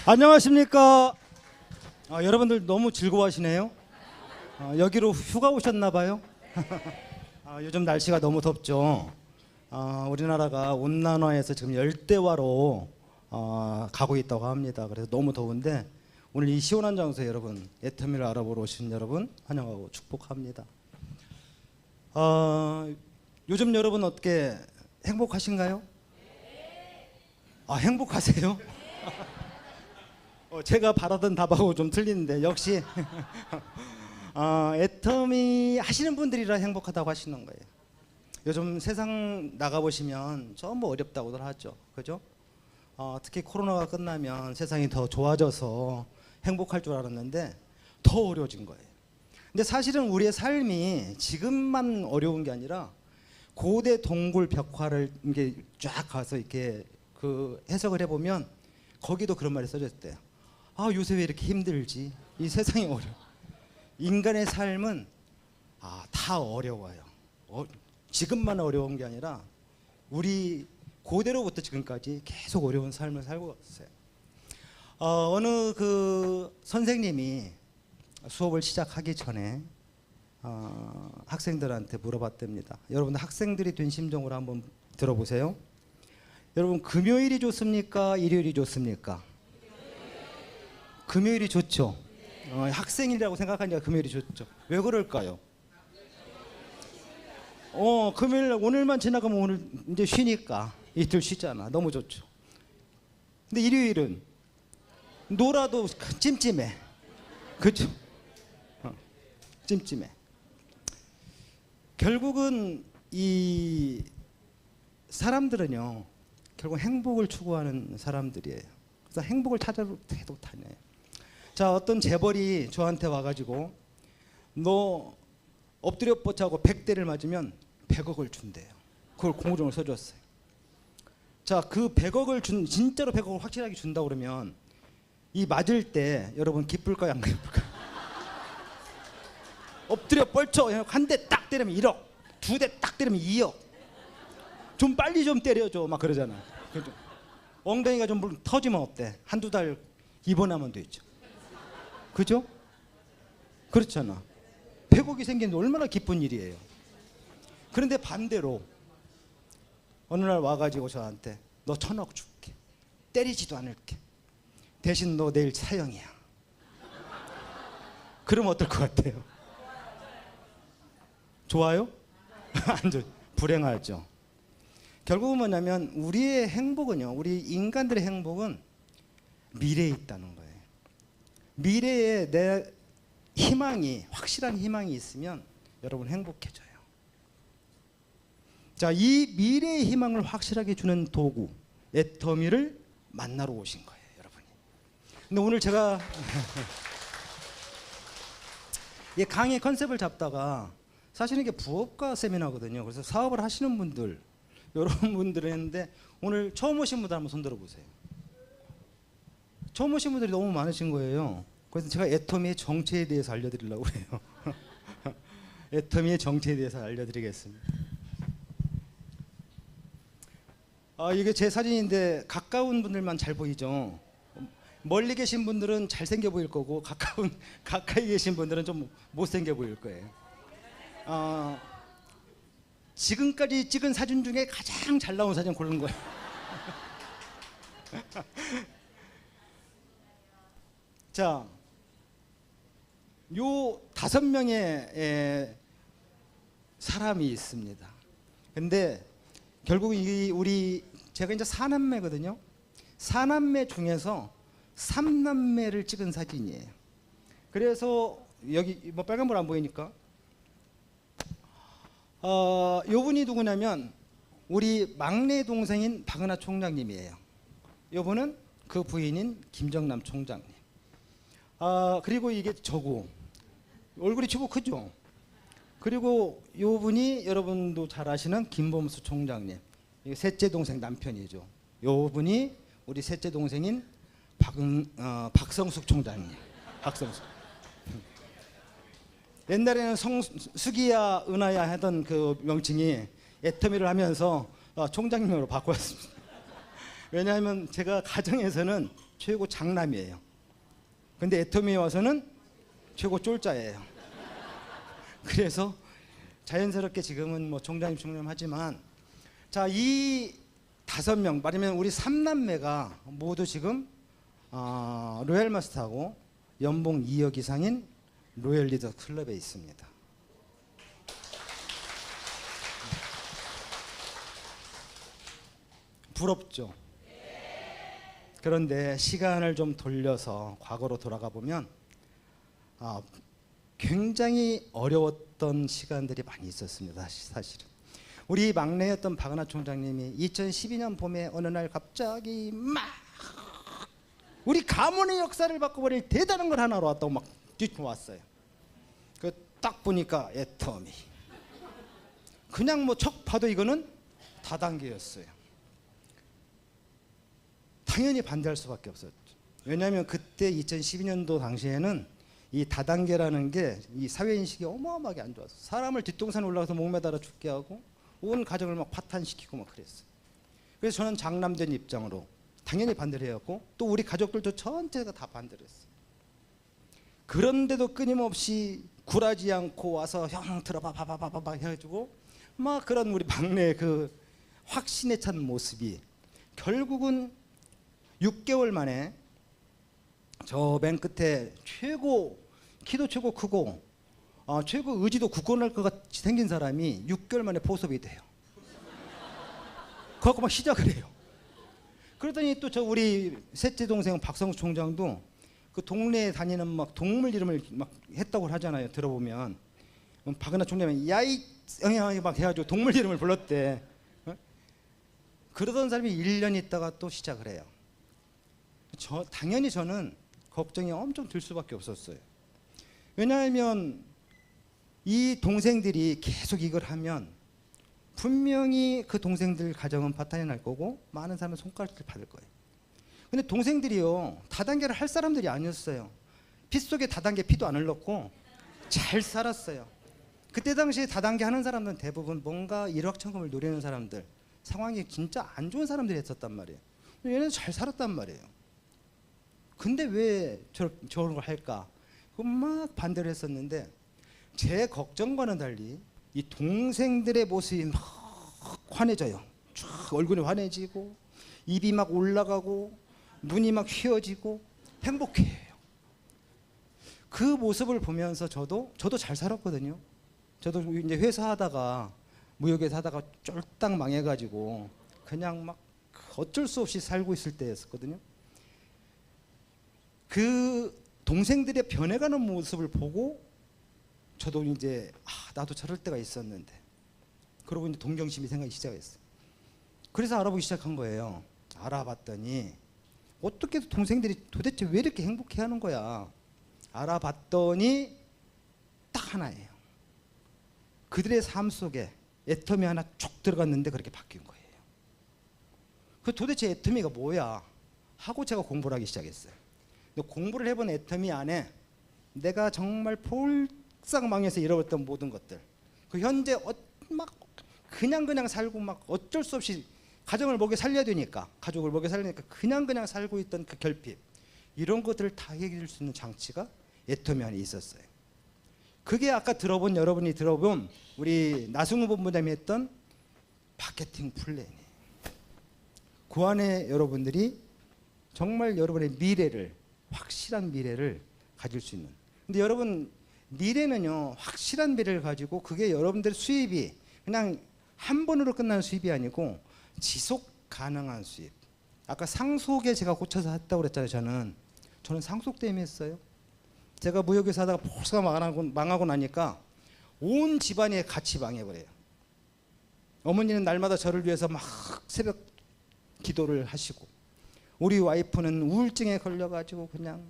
안녕하십니까. 여러분들 너무 즐거워하시네요. 여기로 휴가 오셨나 봐요. 요즘 날씨가 너무 덥죠. 우리나라가 온난화에서 지금 열대화로 가고 있다고 합니다. 그래서 너무 더운데 오늘 이 시원한 장소에 여러분 애터미를 알아보러 오신 여러분 환영하고 축복합니다. 요즘 여러분 어떻게 행복하신가요? 행복하세요? 제가 바라던 답하고 좀 틀리는데 역시 애터미 하시는 분들이라 행복하다고 하시는 거예요. 요즘 세상 나가보시면 전부 어렵다고들 하죠. 그죠? 특히 코로나가 끝나면 세상이 더 좋아져서 행복할 줄 알았는데 더 어려워진 거예요. 근데 사실은 우리의 삶이 지금만 어려운 게 아니라 고대 동굴 벽화를 이게 쫙 가서 이렇게 그 해석을 해보면 거기도 그런 말이 써졌대요. 요새 왜 이렇게 힘들지? 이 세상이 어려워. 인간의 삶은 다 어려워요. 지금만 어려운 게 아니라 우리 고대로부터 지금까지 계속 어려운 삶을 살고 있어요. 어느 그 선생님이 수업을 시작하기 전에 학생들한테 물어봤답니다. 여러분 학생들이 된 심정으로 한번 들어보세요. 여러분 금요일이 좋습니까? 일요일이 좋습니까? 금요일이 좋죠. 학생이라고 생각하니까 금요일이 좋죠. 왜 그럴까요? 금요일 오늘만 지나가면 오늘 이제 쉬니까 이틀 쉬잖아. 너무 좋죠. 근데 일요일은 놀아도 찜찜해. 그렇죠? 찜찜해. 결국은 이 사람들은요, 결국 행복을 추구하는 사람들이에요. 그래서 행복을 찾아도 계속 다녀요. 자, 어떤 재벌이 저한테 와가지고 너 엎드려 뻗쳐하고 100대를 맞으면 100억을 준대요. 그걸 공모전을 써줬어요. 자, 그 100억을 진짜로 100억을 확실하게 준다 그러면 이 맞을 때 여러분 기쁠까요, 안 기쁠까요? 엎드려 뻗쳐 한 대 딱 때리면 1억, 두 대 딱 때리면 2억. 좀 빨리 좀 때려줘 막 그러잖아. 그렇죠? 엉덩이가 좀 터지면 어때? 한두 달 입원하면 되죠. 그죠? 그렇잖아. 100억이 생기는데 얼마나 기쁜 일이에요. 그런데 반대로 어느 날 와가지고 저한테 너 1000억 줄게. 때리지도 않을게. 대신 너 내일 사형이야. 그럼 어떨 것 같아요? 좋아요? 안 좋아요. 불행하죠. 결국은 뭐냐면 우리의 행복은요, 우리 인간들의 행복은 미래에 있다는 거예요. 미래에 내 희망이, 확실한 희망이 있으면 여러분 행복해져요. 자, 이 미래의 희망을 확실하게 주는 도구 애터미를 만나러 오신 거예요, 여러분이. 근데 오늘 제가 이 강의 컨셉을 잡다가 사실은 이게 부업가 세미나거든요. 그래서 사업을 하시는 분들, 여러분들은 했는데 오늘 처음 오신 분들 한번 손 들어보세요. 처음 오신 분들이 너무 많으신 거예요. 그래서 제가 애터미의 정체에 대해서 알려드리려고 해요. 애터미의 정체에 대해서 알려드리겠습니다. 이게 제 사진인데 가까운 분들만 잘 보이죠. 멀리 계신 분들은 잘생겨 보일 거고 가까이 계신 분들은 좀 못생겨 보일 거예요. 지금까지 찍은 사진 중에 가장 잘 나온 사진 고른 거예요. 자, 요 5명의 사람이 있습니다. 근데 결국 제가 이제 4남매거든요. 4남매 중에서 3남매를 찍은 사진이에요. 그래서 여기 뭐 빨간불 안 보이니까 요 분이 누구냐면 우리 막내 동생인 박은하 총장님이에요. 요 분은 그 부인인 김정남 총장님. 그리고 이게 저고 얼굴이 치고 크죠. 그리고 요 분이 여러분도 잘 아시는 김범수 총장님. 이게 셋째 동생 남편이죠. 요 분이 우리 셋째 동생인 박성숙 총장님. 박성숙. 옛날에는 수기야 은하야 하던 그 명칭이 애터미를 하면서 총장님으로 바꾸었습니다. 왜냐하면 제가 가정에서는 최고 장남이에요. 근데 애터미에 와서는 최고 쫄자예요. 그래서 자연스럽게 지금은 뭐 총장님 하지만, 자, 이 5명 말하면 우리 3남매가 모두 지금 로얄 마스터하고 연봉 2억 이상인 로열 리더 클럽에 있습니다. 부럽죠? 그런데 시간을 좀 돌려서 과거로 돌아가 보면 굉장히 어려웠던 시간들이 많이 있었습니다. 사실은 우리 막내였던 박은하 총장님이 2012년 봄에 어느 날 갑자기 막 우리 가문의 역사를 바꿔버릴 대단한 걸 하나로 왔다고 막 뛰쳐왔어요. 그 딱 보니까 애터미. 그냥 뭐 척 봐도 이거는 다단계였어요. 당연히 반대할 수밖에 없었죠. 왜냐하면 그때 2012년도 당시에는 이 다단계라는 게 이 사회인식이 어마어마하게 안 좋았어요. 사람을 뒷동산에 올라가서 목매달아 죽게 하고 온 가정을 막 파탄시키고 막 그랬어요. 그래서 저는 장남된 입장으로 당연히 반대를 해왔고, 또 우리 가족들도 전체가 다 반대를 했어요. 그런데도 끊임없이 굴하지 않고 와서 형 들어봐 봐봐 해가지고 막 그런 우리 막내의 그 확신에 찬 모습이 결국은 6개월 만에 저 맨 끝에 최고 키도 최고 크고 최고 의지도 굳건할 것 같이 생긴 사람이 6개월 만에 포섭이 돼요. 그래갖고 막 시작을 해요. 그러더니 또 저 우리 셋째 동생 박성수 총장도 그 동네에 다니는 막 동물 이름을 막 했다고 하잖아요. 들어보면 박은하 총장이 야이 막 해가지고 동물 이름을 불렀대. 그러던 사람이 1년 있다가 또 시작을 해요. 당연히 저는 걱정이 엄청 들 수밖에 없었어요. 왜냐하면 이 동생들이 계속 이걸 하면 분명히 그 동생들 가정은 파탄이 날 거고 많은 사람은 손가락질 받을 거예요. 근데 동생들이요, 다단계를 할 사람들이 아니었어요. 피 속에 다단계 피도 안 흘렀고 잘 살았어요. 그때 당시에 다단계 하는 사람들은 대부분 뭔가 일확천금을 노리는 사람들, 상황이 진짜 안 좋은 사람들이 했었단 말이에요. 얘네는 잘 살았단 말이에요. 근데 왜 저런 걸 할까? 그 막 반대를 했었는데, 제 걱정과는 달리 이 동생들의 모습이 막 환해져요. 쫙 얼굴이 환해지고 입이 막 올라가고 눈이 막 휘어지고 행복해요. 그 모습을 보면서 저도 잘 살았거든요. 저도 이제 회사 하다가 무역회사 하다가 쫄딱 망해가지고 그냥 막 어쩔 수 없이 살고 있을 때였었거든요. 그 동생들의 변해가는 모습을 보고 저도 이제 나도 저럴 때가 있었는데, 그러고 이제 동경심이 생기기 시작했어요. 그래서 알아보기 시작한 거예요. 알아봤더니 어떻게 동생들이 도대체 왜 이렇게 행복해하는 거야. 알아봤더니 딱 하나예요. 그들의 삶 속에 애터미 하나 쭉 들어갔는데 그렇게 바뀐 거예요. 그 도대체 애터미가 뭐야 하고 제가 공부를 하기 시작했어요. 근데 공부를 해본 애터미 안에 내가 정말 폴싹 망해서 잃어버렸던 모든 것들, 그 현재 막 그냥 살고 막 어쩔 수 없이 가정을 먹여 살려야 되니까, 가족을 먹여 살리니까 그냥 살고 있던 그 결핍, 이런 것들을 다 해결할 수 있는 장치가 애터미 안에 있었어요. 그게 아까 여러분이 들어본 우리 나승우 본부장이 했던 마케팅 플랜이에요. 그 안에 여러분들이 정말 여러분의 미래를, 확실한 미래를 가질 수 있는. 근데 여러분, 미래는요, 확실한 미래를 가지고 그게 여러분들 수입이 그냥 한 번으로 끝나는 수입이 아니고 지속 가능한 수입. 아까 상속에 제가 꽂혀서 했다고 그랬잖아요. 저는 상속 때문에 했어요. 제가 무역회사 하다가 벌써 망하고 나니까 온 집안이 같이 망해버려요. 어머니는 날마다 저를 위해서 막 새벽 기도를 하시고, 우리 와이프는 우울증에 걸려가지고 그냥,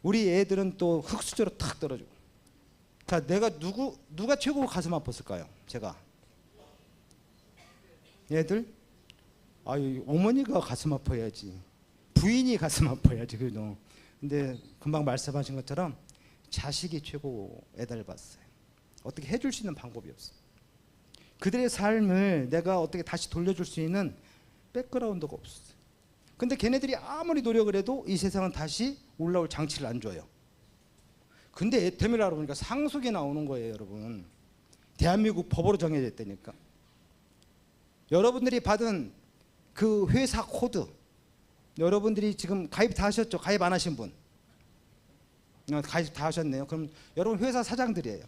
우리 애들은 또 흙수저로 탁 떨어지고. 자, 내가 누가 최고 가슴 아팠을까요? 제가. 애들? 아유, 어머니가 가슴 아파야지, 부인이 가슴 아파야지. 그래도. 근데 금방 말씀하신 것처럼 자식이 최고 애달을 봤어요. 어떻게 해줄 수 있는 방법이 없어요. 그들의 삶을 내가 어떻게 다시 돌려줄 수 있는 백그라운드가 없었어요. 근데 걔네들이 아무리 노력을 해도 이 세상은 다시 올라올 장치를 안 줘요. 근데 애터미를 알아보니까 상속이 나오는 거예요, 여러분. 대한민국 법으로 정해졌다니까. 여러분들이 받은 그 회사 코드, 여러분들이 지금 가입 다 하셨죠? 가입 안 하신 분? 가입 다 하셨네요. 그럼 여러분 회사 사장들이에요.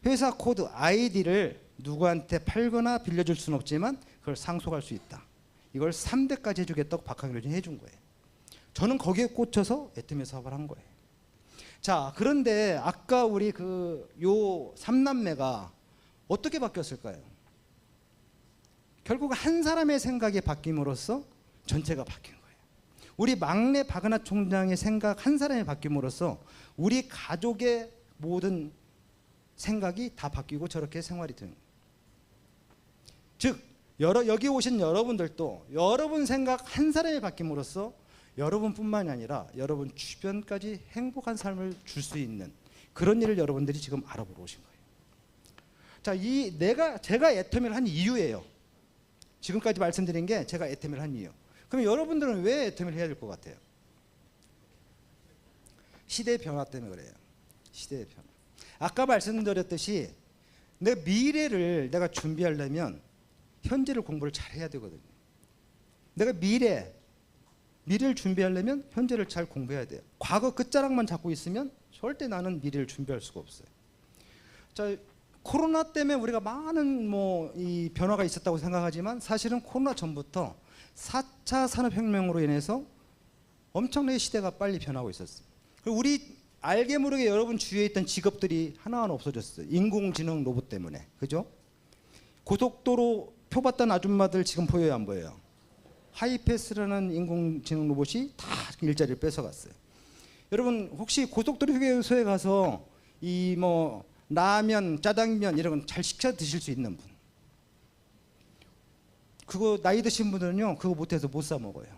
회사 코드 아이디를 누구한테 팔거나 빌려줄 수는 없지만 그걸 상속할 수 있다. 이걸 3대까지 해주겠다고 박항일이 해준 거예요. 저는 거기에 꽂혀서 애터미 사업을 한 거예요. 자, 그런데 아까 우리 요 3남매가 어떻게 바뀌었을까요? 결국 한 사람의 생각이 바뀜으로써 전체가 바뀐 거예요. 우리 막내 박은하 총장의 생각 한 사람이 바뀜으로써 우리 가족의 모든 생각이 다 바뀌고 저렇게 생활이 되는 거예요. 즉 여기 오신 여러분들도 여러분 생각 한 사람이 바뀜으로써 여러분뿐만이 아니라 여러분 주변까지 행복한 삶을 줄 수 있는 그런 일을 여러분들이 지금 알아보러 오신 거예요. 자, 제가 애터미를 한 이유예요. 지금까지 말씀드린 게 제가 애터미를 한 이유. 그럼 여러분들은 왜 애터미를 해야 될 것 같아요? 시대의 변화 때문에 그래요. 시대의 변화. 아까 말씀드렸듯이 내 미래를 내가 준비하려면 현재를 공부를 잘 해야 되거든요. 내가 미래를 준비하려면 현재를 잘 공부해야 돼요. 과거 끝자락만 잡고 있으면 절대 나는 미래를 준비할 수가 없어요. 자, 코로나 때문에 우리가 많은 이 변화가 있었다고 생각하지만 사실은 코로나 전부터 4차 산업혁명으로 인해서 엄청나게 시대가 빨리 변하고 있었어요. 그리고 우리 알게 모르게 여러분 주위에 있던 직업들이 하나하나 없어졌어요. 인공지능 로봇 때문에. 그죠? 고속도로 표 받던 아줌마들 지금 보여요, 안 보여요? 하이패스라는 인공지능 로봇이 다 일자리를 뺏어갔어요. 여러분 혹시 고속도로 휴게소에 가서 라면, 짜장면 이런 건 잘 시켜 드실 수 있는 분? 그거 나이 드신 분들은요, 그거 못해서 못 사 먹어요.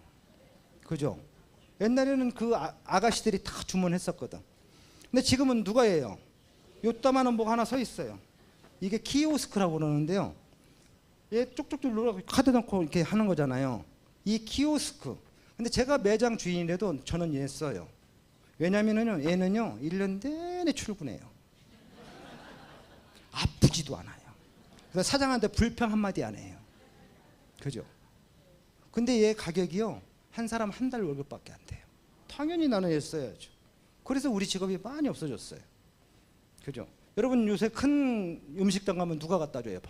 그죠? 옛날에는 그 아가씨들이 다 주문했었거든. 근데 지금은 누가 해요? 요따만한 뭐 하나 서 있어요. 이게 키오스크라고 그러는데요. 얘 쪽쪽쪽 눌러 카드 넣고 이렇게 하는 거잖아요. 이 키오스크. 근데 제가 매장 주인이라도 저는 얘 써요. 왜냐면은요, 얘는요, 1년 내내 출근해요. 아프지도 않아요. 그래서 사장한테 불평 한마디 안 해요. 그죠? 근데 얘 가격이요, 한 사람 한 달 월급밖에 안 돼요. 당연히 나는 얘 써야죠. 그래서 우리 직업이 많이 없어졌어요. 그죠? 여러분 요새 큰 음식점 가면 누가 갖다 줘요?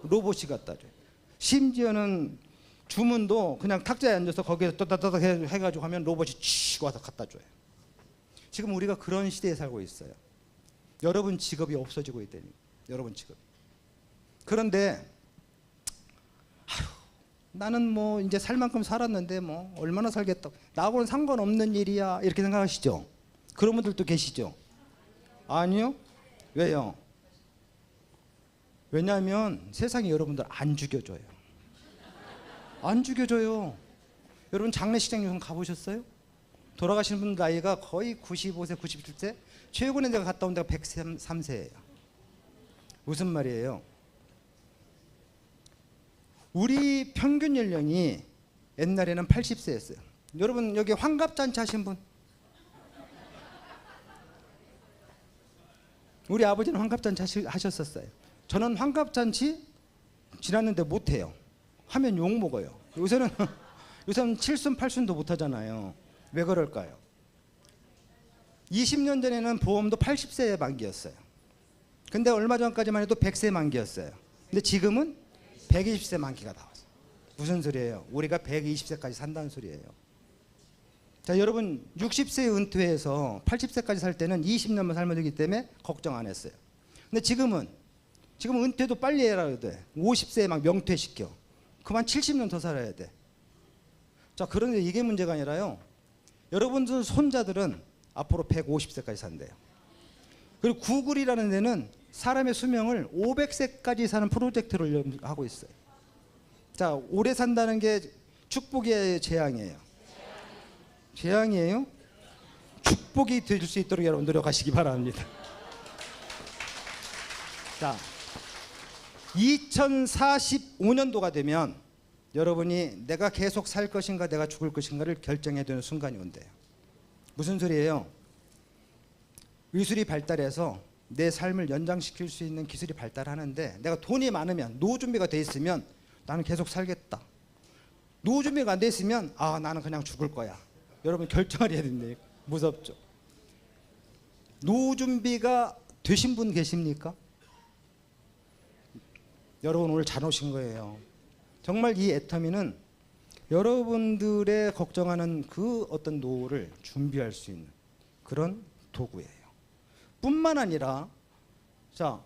로봇이 갖다 줘요. 심지어는 주문도 그냥 탁자에 앉아서 거기에 떠다다닥 해가지고 하면 로봇이 칙 와서 갖다 줘요. 지금 우리가 그런 시대에 살고 있어요. 여러분 직업이 없어지고 있다니. 여러분 직업. 그런데 나는 이제 살 만큼 살았는데 얼마나 살겠다고, 나하고는 상관없는 일이야 이렇게 생각하시죠? 그런 분들도 계시죠? 아니요. 왜요? 왜냐하면 세상이 여러분들 안 죽여줘요. 안 죽여줘요. 여러분 장례식장 요즘 가보셨어요? 돌아가신 분 나이가 거의 95세, 97세, 최근에 내가 갔다 온 데가 103세예요. 무슨 말이에요? 우리 평균 연령이 옛날에는 80세였어요. 여러분 여기 환갑잔치 하신 분? 우리 아버지는 환갑잔치 하셨었어요. 저는 환갑잔치 지났는데 못해요. 하면 욕먹어요. 요새는 칠순 팔순도 못하잖아요. 왜 그럴까요? 20년 전에는 보험도 80세에 만기였어요. 근데 얼마 전까지만 해도 100세 만기였어요. 근데 지금은 120세 만기가 나왔어요. 무슨 소리예요? 우리가 120세까지 산다는 소리예요. 자, 여러분 60세에 은퇴해서 80세까지 살 때는 20년만 살면 되기 때문에 걱정 안 했어요. 근데 지금 은퇴도 빨리 해야 돼. 50세에 막 명퇴시켜. 그만 70년 더 살아야 돼. 자, 그런데 이게 문제가 아니라요. 여러분들 손자들은 앞으로 150세까지 산대요. 그리고 구글이라는 데는 사람의 수명을 500세까지 사는 프로젝트를 하고 있어요. 자, 오래 산다는 게 축복이에요, 재앙이에요? 재앙이에요? 축복이 될 수 있도록 여러분 노력하시기 바랍니다. 자, 2045년도가 되면 여러분이 내가 계속 살 것인가 내가 죽을 것인가를 결정해야 되는 순간이 온대요. 무슨 소리예요? 의술이 발달해서 내 삶을 연장시킬 수 있는 기술이 발달하는데 내가 돈이 많으면 노후 준비가 돼 있으면 나는 계속 살겠다. 노후 준비가 안 돼 있으면 나는 그냥 죽을 거야. 여러분 결정을 해야 된다. 무섭죠? 노후 준비가 되신 분 계십니까? 여러분 오늘 잘 오신 거예요. 정말 이 애터미는 여러분들의 걱정하는 그 어떤 노후를 준비할 수 있는 그런 도구예요. 뿐만 아니라 자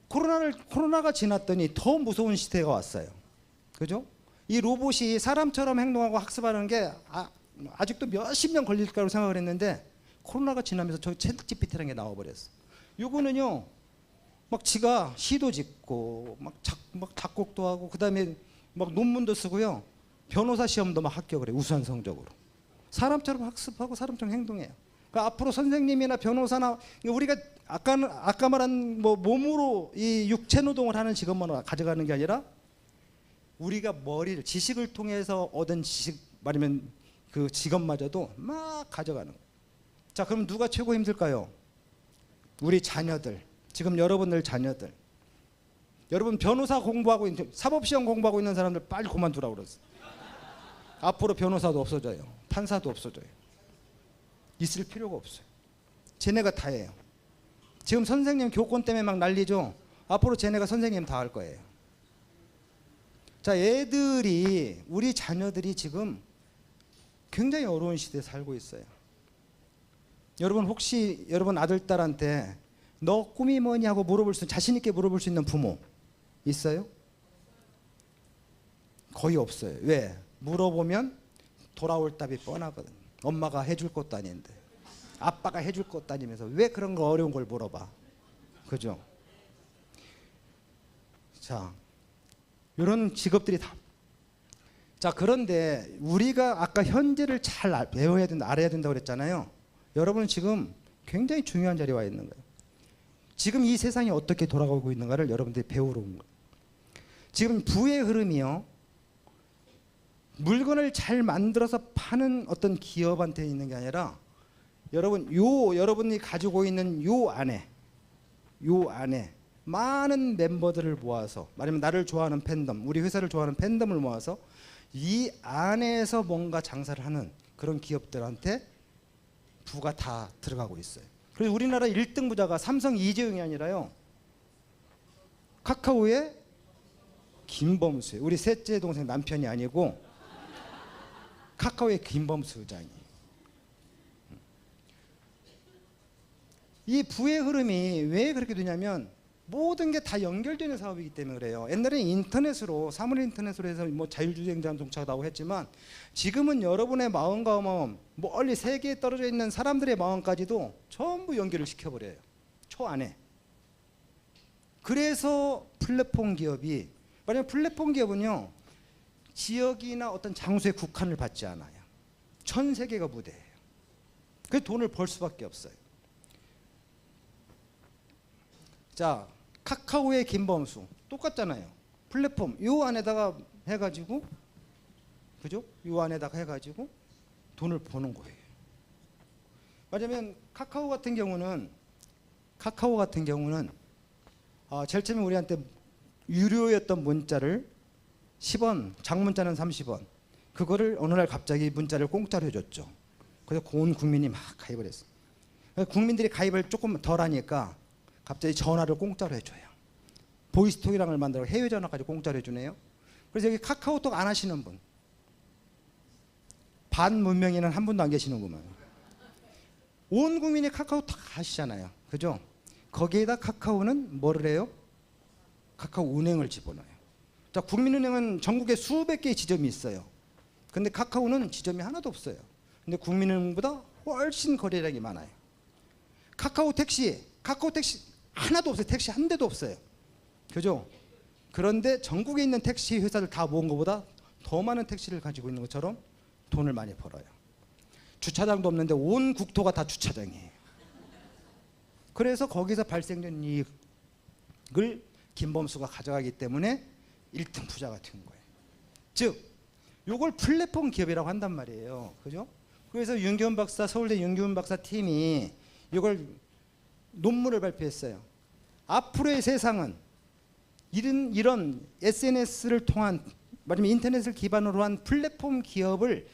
코로나가 지났더니 더 무서운 시대가 왔어요. 그죠? 이 로봇이 사람처럼 행동하고 학습하는 게 아직도 몇십 년 걸릴 거라고 생각을 했는데 코로나가 지나면서 저 챗 GPT라는 게 나와버렸어. 요거는요 막 지가 시도 짓고 막 작곡도 하고 그다음에 막 논문도 쓰고요. 변호사 시험도 막 합격을 해. 우수한 성적으로. 사람처럼 학습하고 사람처럼 행동해요. 그러니까 앞으로 선생님이나 변호사나 우리가 아까 말한 뭐 몸으로 이 육체 노동을 하는 직업만 가져가는 게 아니라 우리가 머리를 지식을 통해서 얻은 지식 말하면 그 직업마저도 막 가져가는 거예요. 자, 그럼 누가 최고 힘들까요? 우리 자녀들. 지금 여러분들 자녀들. 여러분 변호사 공부하고 사법시험 공부하고 있는 사람들 빨리 그만두라고 그랬어. 앞으로 변호사도 없어져요. 판사도 없어져요. 있을 필요가 없어요. 쟤네가 다 해요. 지금 선생님 교권 때문에 막 난리죠. 앞으로 쟤네가 선생님 다 할 거예요. 자, 애들이 우리 자녀들이 지금 굉장히 어려운 시대에 살고 있어요. 여러분 혹시 여러분 아들 딸한테 너 꿈이 뭐니 하고 물어볼 수 자신 있게 물어볼 수 있는 부모 있어요? 거의 없어요. 왜? 물어보면 돌아올 답이 뻔하거든. 엄마가 해줄 것도 아닌데 아빠가 해줄 것도 아니면서 왜 그런 거 어려운 걸 물어봐. 그죠? 자, 이런 직업들이 다. 자, 그런데 우리가 아까 현재를 잘 배워야 된다, 알아야 된다고 그랬잖아요. 여러분 지금 굉장히 중요한 자리에 와 있는 거예요. 지금 이 세상이 어떻게 돌아가고 있는가를 여러분들이 배우러 온 거예요. 지금 부의 흐름이요. 물건을 잘 만들어서 파는 어떤 기업한테 있는 게 아니라 여러분이 가지고 있는 요 안에 많은 멤버들을 모아서 말하면 나를 좋아하는 팬덤, 우리 회사를 좋아하는 팬덤을 모아서 이 안에서 뭔가 장사를 하는 그런 기업들한테 부가 다 들어가고 있어요. 그래서 우리나라 1등 부자가 삼성 이재용이 아니라요. 카카오의 김범수예요. 우리 셋째 동생 남편이 아니고 카카오의 김범수 의장이. 이 부의 흐름이 왜 그렇게 되냐면 모든 게 다 연결되는 사업이기 때문에 그래요. 옛날에는 인터넷으로 사물 인터넷으로 해서 뭐 자율주행 자동차가 나오고 했지만 지금은 여러분의 마음과 마음 멀리 세계에 떨어져 있는 사람들의 마음까지도 전부 연결을 시켜버려요. 초 안에. 그래서 플랫폼 기업이 만약 플랫폼 기업은요 지역이나 어떤 장소에 국한을 받지 않아요. 전 세계가 무대예요. 그래서 돈을 벌 수밖에 없어요. 자, 카카오의 김범수 똑같잖아요. 플랫폼 요 안에다가 해가지고 그죠? 요 안에다가 해가지고 돈을 버는 거예요. 왜냐면 카카오 같은 경우는 제일 처음에 우리한테 유료였던 문자를 10원, 장문자는 30원. 그거를 어느 날 갑자기 문자를 공짜로 해줬죠. 그래서 온 국민이 막 가입을 했어요. 국민들이 가입을 조금 덜 하니까 갑자기 전화를 공짜로 해줘요. 보이스톡이랑을 만들어 해외 전화까지 공짜로 해주네요. 그래서 여기 카카오톡 안 하시는 분, 반문명인은 한 분도 안 계시는구만. 온 국민이 카카오톡 하시잖아요. 그죠? 거기에다 카카오는 뭐를 해요? 카카오 은행을 집어넣어요. 자, 국민은행은 전국에 수백 개의 지점이 있어요. 근데 카카오는 지점이 하나도 없어요. 근데 국민은행보다 훨씬 거래량이 많아요. 카카오 택시 하나도 없어요. 택시 한 대도 없어요. 그죠? 그런데 전국에 있는 택시 회사를 다 모은 것보다 더 많은 택시를 가지고 있는 것처럼 돈을 많이 벌어요. 주차장도 없는데 온 국토가 다 주차장이에요. 그래서 거기서 발생된 이익을 김범수가 가져가기 때문에 1등 부자가 된 거예요. 즉 요걸 플랫폼 기업이라고 한단 말이에요. 그죠? 그래서 윤기훈 박사, 서울대 윤기훈 박사 팀이 이걸 논문을 발표했어요. 앞으로의 세상은 이런 SNS를 통한, 말하자면 인터넷을 기반으로 한 플랫폼 기업을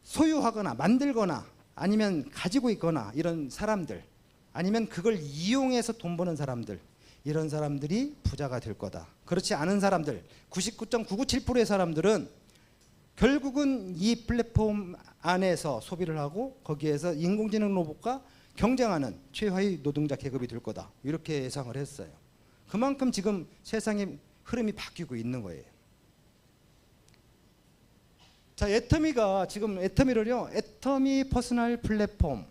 소유하거나 만들거나 아니면 가지고 있거나 이런 사람들, 아니면 그걸 이용해서 돈 버는 사람들, 이런 사람들이 부자가 될 거다. 그렇지 않은 사람들, 99.997%의 사람들은 결국은 이 플랫폼 안에서 소비를 하고 거기에서 인공지능 로봇과 경쟁하는 최하위 노동자 계급이 될 거다. 이렇게 예상을 했어요. 그만큼 지금 세상의 흐름이 바뀌고 있는 거예요. 자, 애터미가 지금 애터미를요, 애터미 퍼스널 플랫폼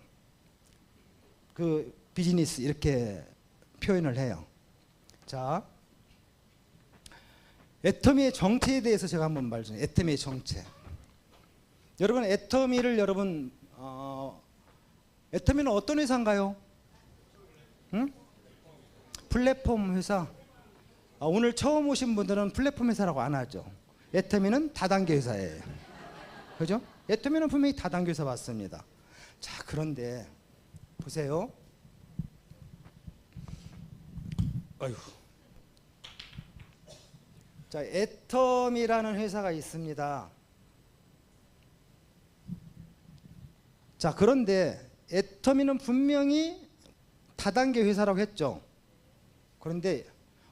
그 비즈니스 이렇게 표현을 해요. 자, 애터미의 정체에 대해서 제가 한번 말씀드려요. 애터미의 정체. 여러분, 애터미를 애터미는 어떤 회사인가요? 응? 플랫폼 회사. 오늘 처음 오신 분들은 플랫폼 회사라고 안 하죠. 애터미는 다단계 회사예요. 그죠? 애터미는 분명히 다단계 회사 맞습니다. 자, 그런데 보세요. 아유. 자, 애터미라는 회사가 있습니다. 자, 그런데 애터미는 분명히 다단계 회사라고 했죠. 그런데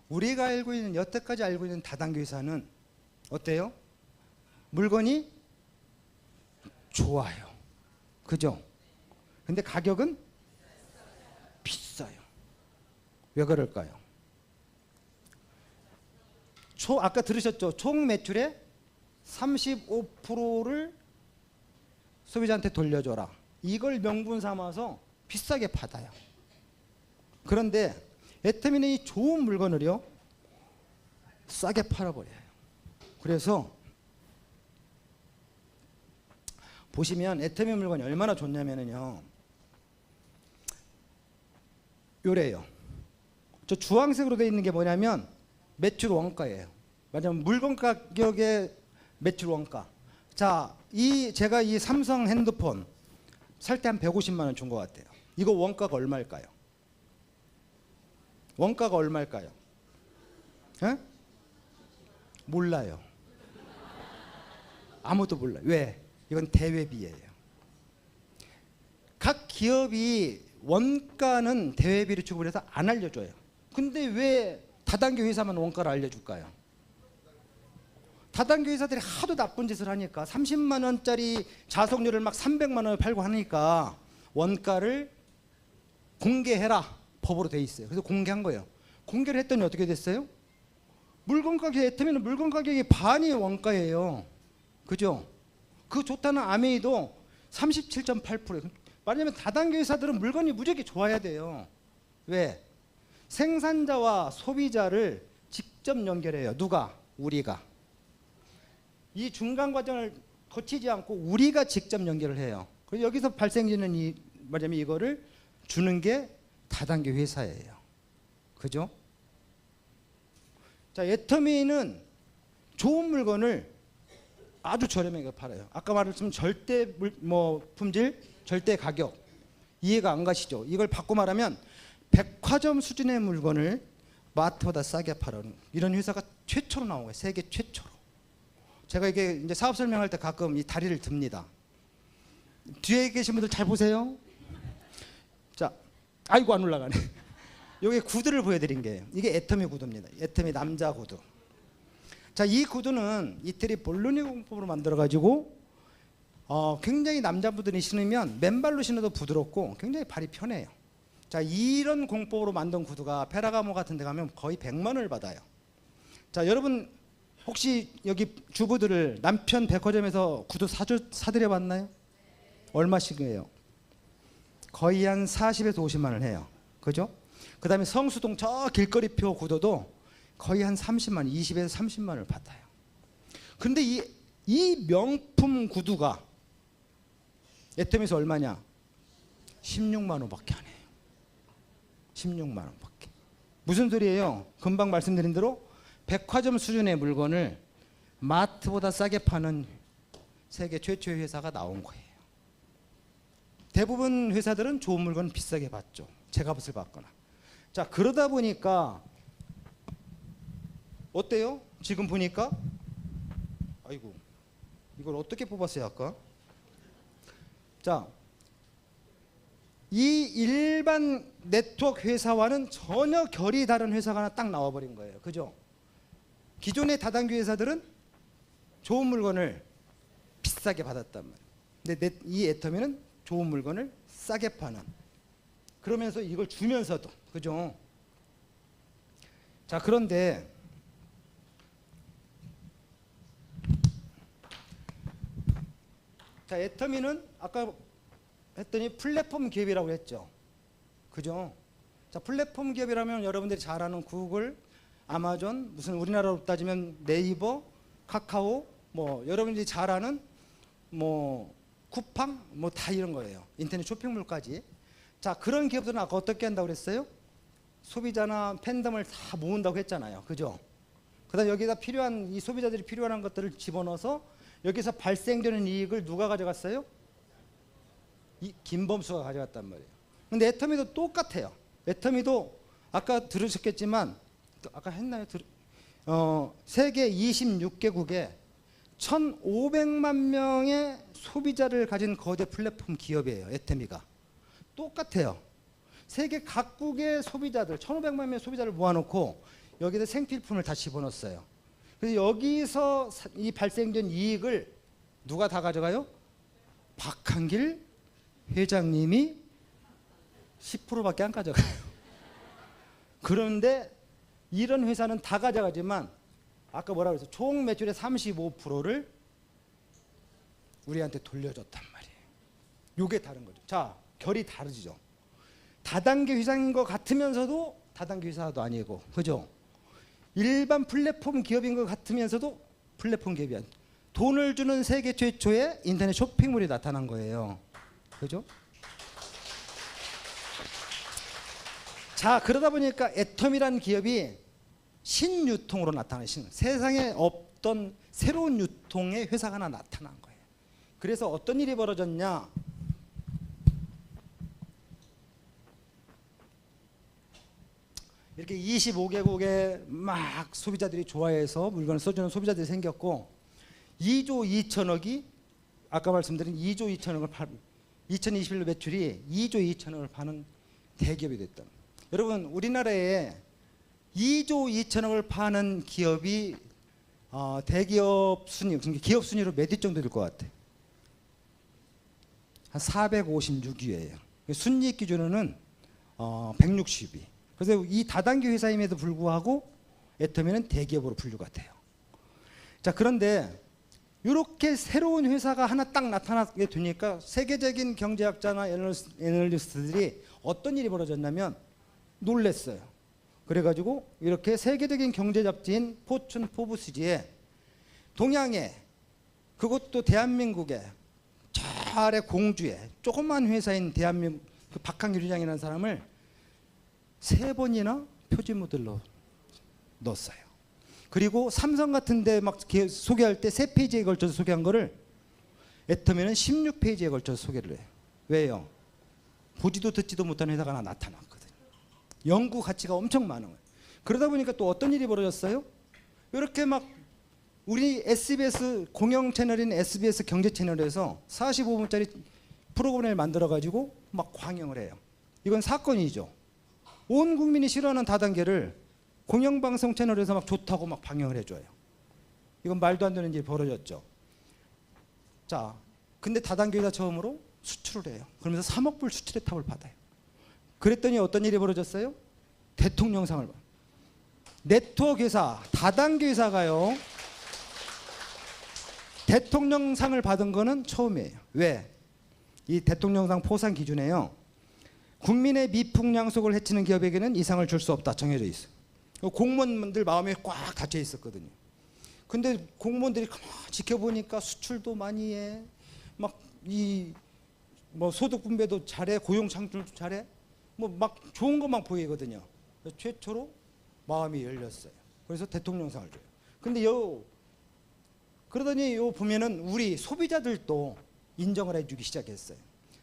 우리가 알고 있는, 여태까지 알고 있는 다단계 회사는 어때요? 물건이 좋아요. 그죠? 근데 가격은 비싸요. 왜 그럴까요? 아까 들으셨죠? 총 매출의 35%를 소비자한테 돌려줘라. 이걸 명분 삼아서 비싸게 받아요. 그런데 애터미는 이 좋은 물건을요, 싸게 팔아버려요. 그래서 보시면 애터미 물건이 얼마나 좋냐면요, 요래요. 저 주황색으로 되어 있는 게 뭐냐면 매출 원가예요. 맞아요. 물건 가격의 매출 원가. 자, 제가 이 삼성 핸드폰 살 때 한 150만 원 준 것 같아요. 이거 원가가 얼마일까요? 원가가 얼마일까요? 에? 몰라요. 아무도 몰라요. 왜? 이건 대외비예요. 각 기업이 원가는 대외비를 주고 해서 안 알려줘요. 근데 왜 다단계 회사만 원가를 알려줄까요? 다단계 회사들이 하도 나쁜 짓을 하니까 30만 원짜리 자석료를 막 300만 원에 팔고 하니까 원가를 공개해라 법으로 돼 있어요. 그래서 공개한 거예요. 공개를 했더니 어떻게 됐어요? 물건 가격, 애터미는 물건 가격이 반이 원가예요. 그죠? 그 좋다는 아메이도 37.8%. 말하자면 다단계 회사들은 물건이 무지하게 좋아야 돼요. 왜? 생산자와 소비자를 직접 연결해요. 누가? 우리가. 이 중간 과정을 거치지 않고 우리가 직접 연결을 해요. 그래서 여기서 발생되는 말하자면 이거를 주는 게 다단계 회사예요. 그죠? 자, 애터미는 좋은 물건을 아주 저렴하게 팔아요. 아까 말했지만 절대 품질, 절대 가격. 이해가 안 가시죠? 이걸 바꿔 말하면 백화점 수준의 물건을 마트보다 싸게 파는 이런 회사가 최초로 나온 거예요. 세계 최초로. 제가 이게 이제 사업 설명할 때 가끔 이 다리를 듭니다. 뒤에 계신 분들 잘 보세요. 자, 아이고 안 올라가네. 여기 구두를 보여드린 게 이게 애터미 구두입니다. 애터미 남자 구두. 자, 이 구두는 이태리 볼로니 공법으로 만들어가지고 굉장히 남자분들이 신으면 맨발로 신어도 부드럽고 굉장히 발이 편해요. 자, 이런 공법으로 만든 구두가 페라가모 같은 데 가면 거의 100만 원을 받아요. 자, 여러분 혹시 여기 주부들을 남편 백화점에서 구두 사드려 봤나요? 얼마씩이에요? 거의 한 40에서 50만 원 해요. 그죠? 그 다음에 성수동 저 길거리표 구두도 거의 한 30만 원, 20에서 30만 원을 받아요. 근데 이 명품 구두가 애터미에서 얼마냐? 16만 원밖에 안 해요. 16만 원밖에. 무슨 소리예요? 금방 말씀드린 대로 백화점 수준의 물건을 마트보다 싸게 파는 세계 최초의 회사가 나온 거예요. 대부분 회사들은 좋은 물건 비싸게 받죠. 제값을 받거나. 자, 그러다 보니까 어때요? 지금 보니까 아이고, 이걸 어떻게 뽑았어요 아까? 자, 이 일반 네트워크 회사와는 전혀 결이 다른 회사가 하나 딱 나와버린 거예요. 그죠? 기존의 다단계 회사들은 좋은 물건을 비싸게 받았단 말이에요. 근데 이 애터미는 좋은 물건을 싸게 파는, 그러면서 이걸 주면서도, 그죠? 자, 그런데 자, 애터미는 아까 했더니 플랫폼 기업이라고 했죠. 그죠? 자, 플랫폼 기업이라면 여러분들이 잘 아는 구글, 아마존, 무슨 우리나라로 따지면 네이버, 카카오, 뭐 여러분들이 잘 아는 뭐 쿠팡, 뭐 다 이런 거예요. 인터넷 쇼핑몰까지. 자, 그런 기업들은 아까 어떻게 한다고 그랬어요? 소비자나 팬덤을 다 모은다고 했잖아요. 그죠? 그다음 여기다 필요한, 이 소비자들이 필요한 것들을 집어넣어서 여기서 발생되는 이익을 누가 가져갔어요? 이 김범수가 가져갔단 말이에요. 근데 애터미도 똑같아요. 애터미도 아까 들으셨겠지만, 아까 했나요? 세계 26개국에 1,500만 명의 소비자를 가진 거대 플랫폼 기업이에요. 애터미가. 똑같아요. 세계 각국의 소비자들, 1,500만 명의 소비자를 모아놓고 여기다 생필품을 다 집어넣었어요. 그래서 여기서 이 발생된 이익을 누가 다 가져가요? 박한길 회장님이 10%밖에 안 가져가요. 그런데 이런 회사는 다 가져가지만 아까 뭐라고 그랬어요? 총 매출의 35%를 우리한테 돌려줬단 말이에요. 요게 다른 거죠. 자, 결이 다르죠. 다단계 회사인 것 같으면서도 다단계 회사도 아니고, 그죠? 일반 플랫폼 기업인 것 같으면서도 플랫폼 기업이 아니에요. 돈을 주는 세계 최초의 인터넷 쇼핑몰이 나타난 거예요. 그죠? 자, 그러다 보니까 애텀이라는 기업이 신유통으로 나타나는, 세상에 없던 새로운 유통의 회사가 하나 나타난 거예요. 그래서 어떤 일이 벌어졌냐? 이렇게 25개국에 막 소비자들이 좋아해서 물건을 써주는 소비자들이 생겼고, 2조 2천억이 아까 말씀드린 2조 2천억을 2021년 매출이 2조 2천억을 파는 대기업이 됐다. 여러분, 우리나라에 2조 2천억을 파는 기업이 대기업 순위, 기업 순위로 몇 위 정도 될 것 같아요? 한 456위예요. 순이익 기준으로는 160위. 그래서 이 다단계 회사임에도 불구하고 애터미는 대기업으로 분류가 돼요. 자, 그런데 이렇게 새로운 회사가 하나 딱 나타나게 되니까 세계적인 경제학자나 애널리스트들이 어떤 일이 벌어졌냐면 놀랬어요. 그래가지고 이렇게 세계적인 경제 잡지인 포춘 포브스지에 동양에, 그것도 대한민국에 저 아래 공주에 조그만 회사인 대한민국 그 박한길 회장이라는 사람을 3번이나 표지 모델로 넣었어요. 그리고 삼성 같은 데 막 소개할 때 3페이지에 걸쳐서 소개한 거를 애터미는 16페이지에 걸쳐서 소개를 해요. 왜요? 보지도 듣지도 못한 회사가 하나 나타났거든요. 연구 가치가 엄청 많은 거예요. 그러다 보니까 또 어떤 일이 벌어졌어요? 이렇게 막 우리 SBS 공영 채널인 SBS 경제 채널에서 45분짜리 프로그램을 만들어 가지고 막 광영을 해요. 이건 사건이죠. 온 국민이 싫어하는 다단계를 공영방송 채널에서 막 좋다고 막 방영을 해줘요. 이건 말도 안 되는 일이 벌어졌죠. 자, 근데 다단계가 처음으로 수출을 해요. 그러면서 3억 불 수출의 탑을 받아요. 그랬더니 어떤 일이 벌어졌어요? 대통령상을 받아요. 네트워크 회사, 다단계 회사가요, 대통령상을 받은 거는 처음이에요. 왜? 이 대통령상 포상 기준에요, 국민의 미풍양속을 해치는 기업에게는 이 상을 줄 수 없다 정해져 있어요. 공무원들 마음에 꽉 닫혀 있었거든요. 근데 공무원들이 가만히 지켜보니까 수출도 많이 해, 막 이 뭐 소득 분배도 잘해, 고용 창출도 잘해, 뭐 막 좋은 것만 보이거든요. 최초로 마음이 열렸어요. 그래서 대통령상을 줘요. 근데 그러더니 보면은 우리 소비자들도 인정을 해주기 시작했어요.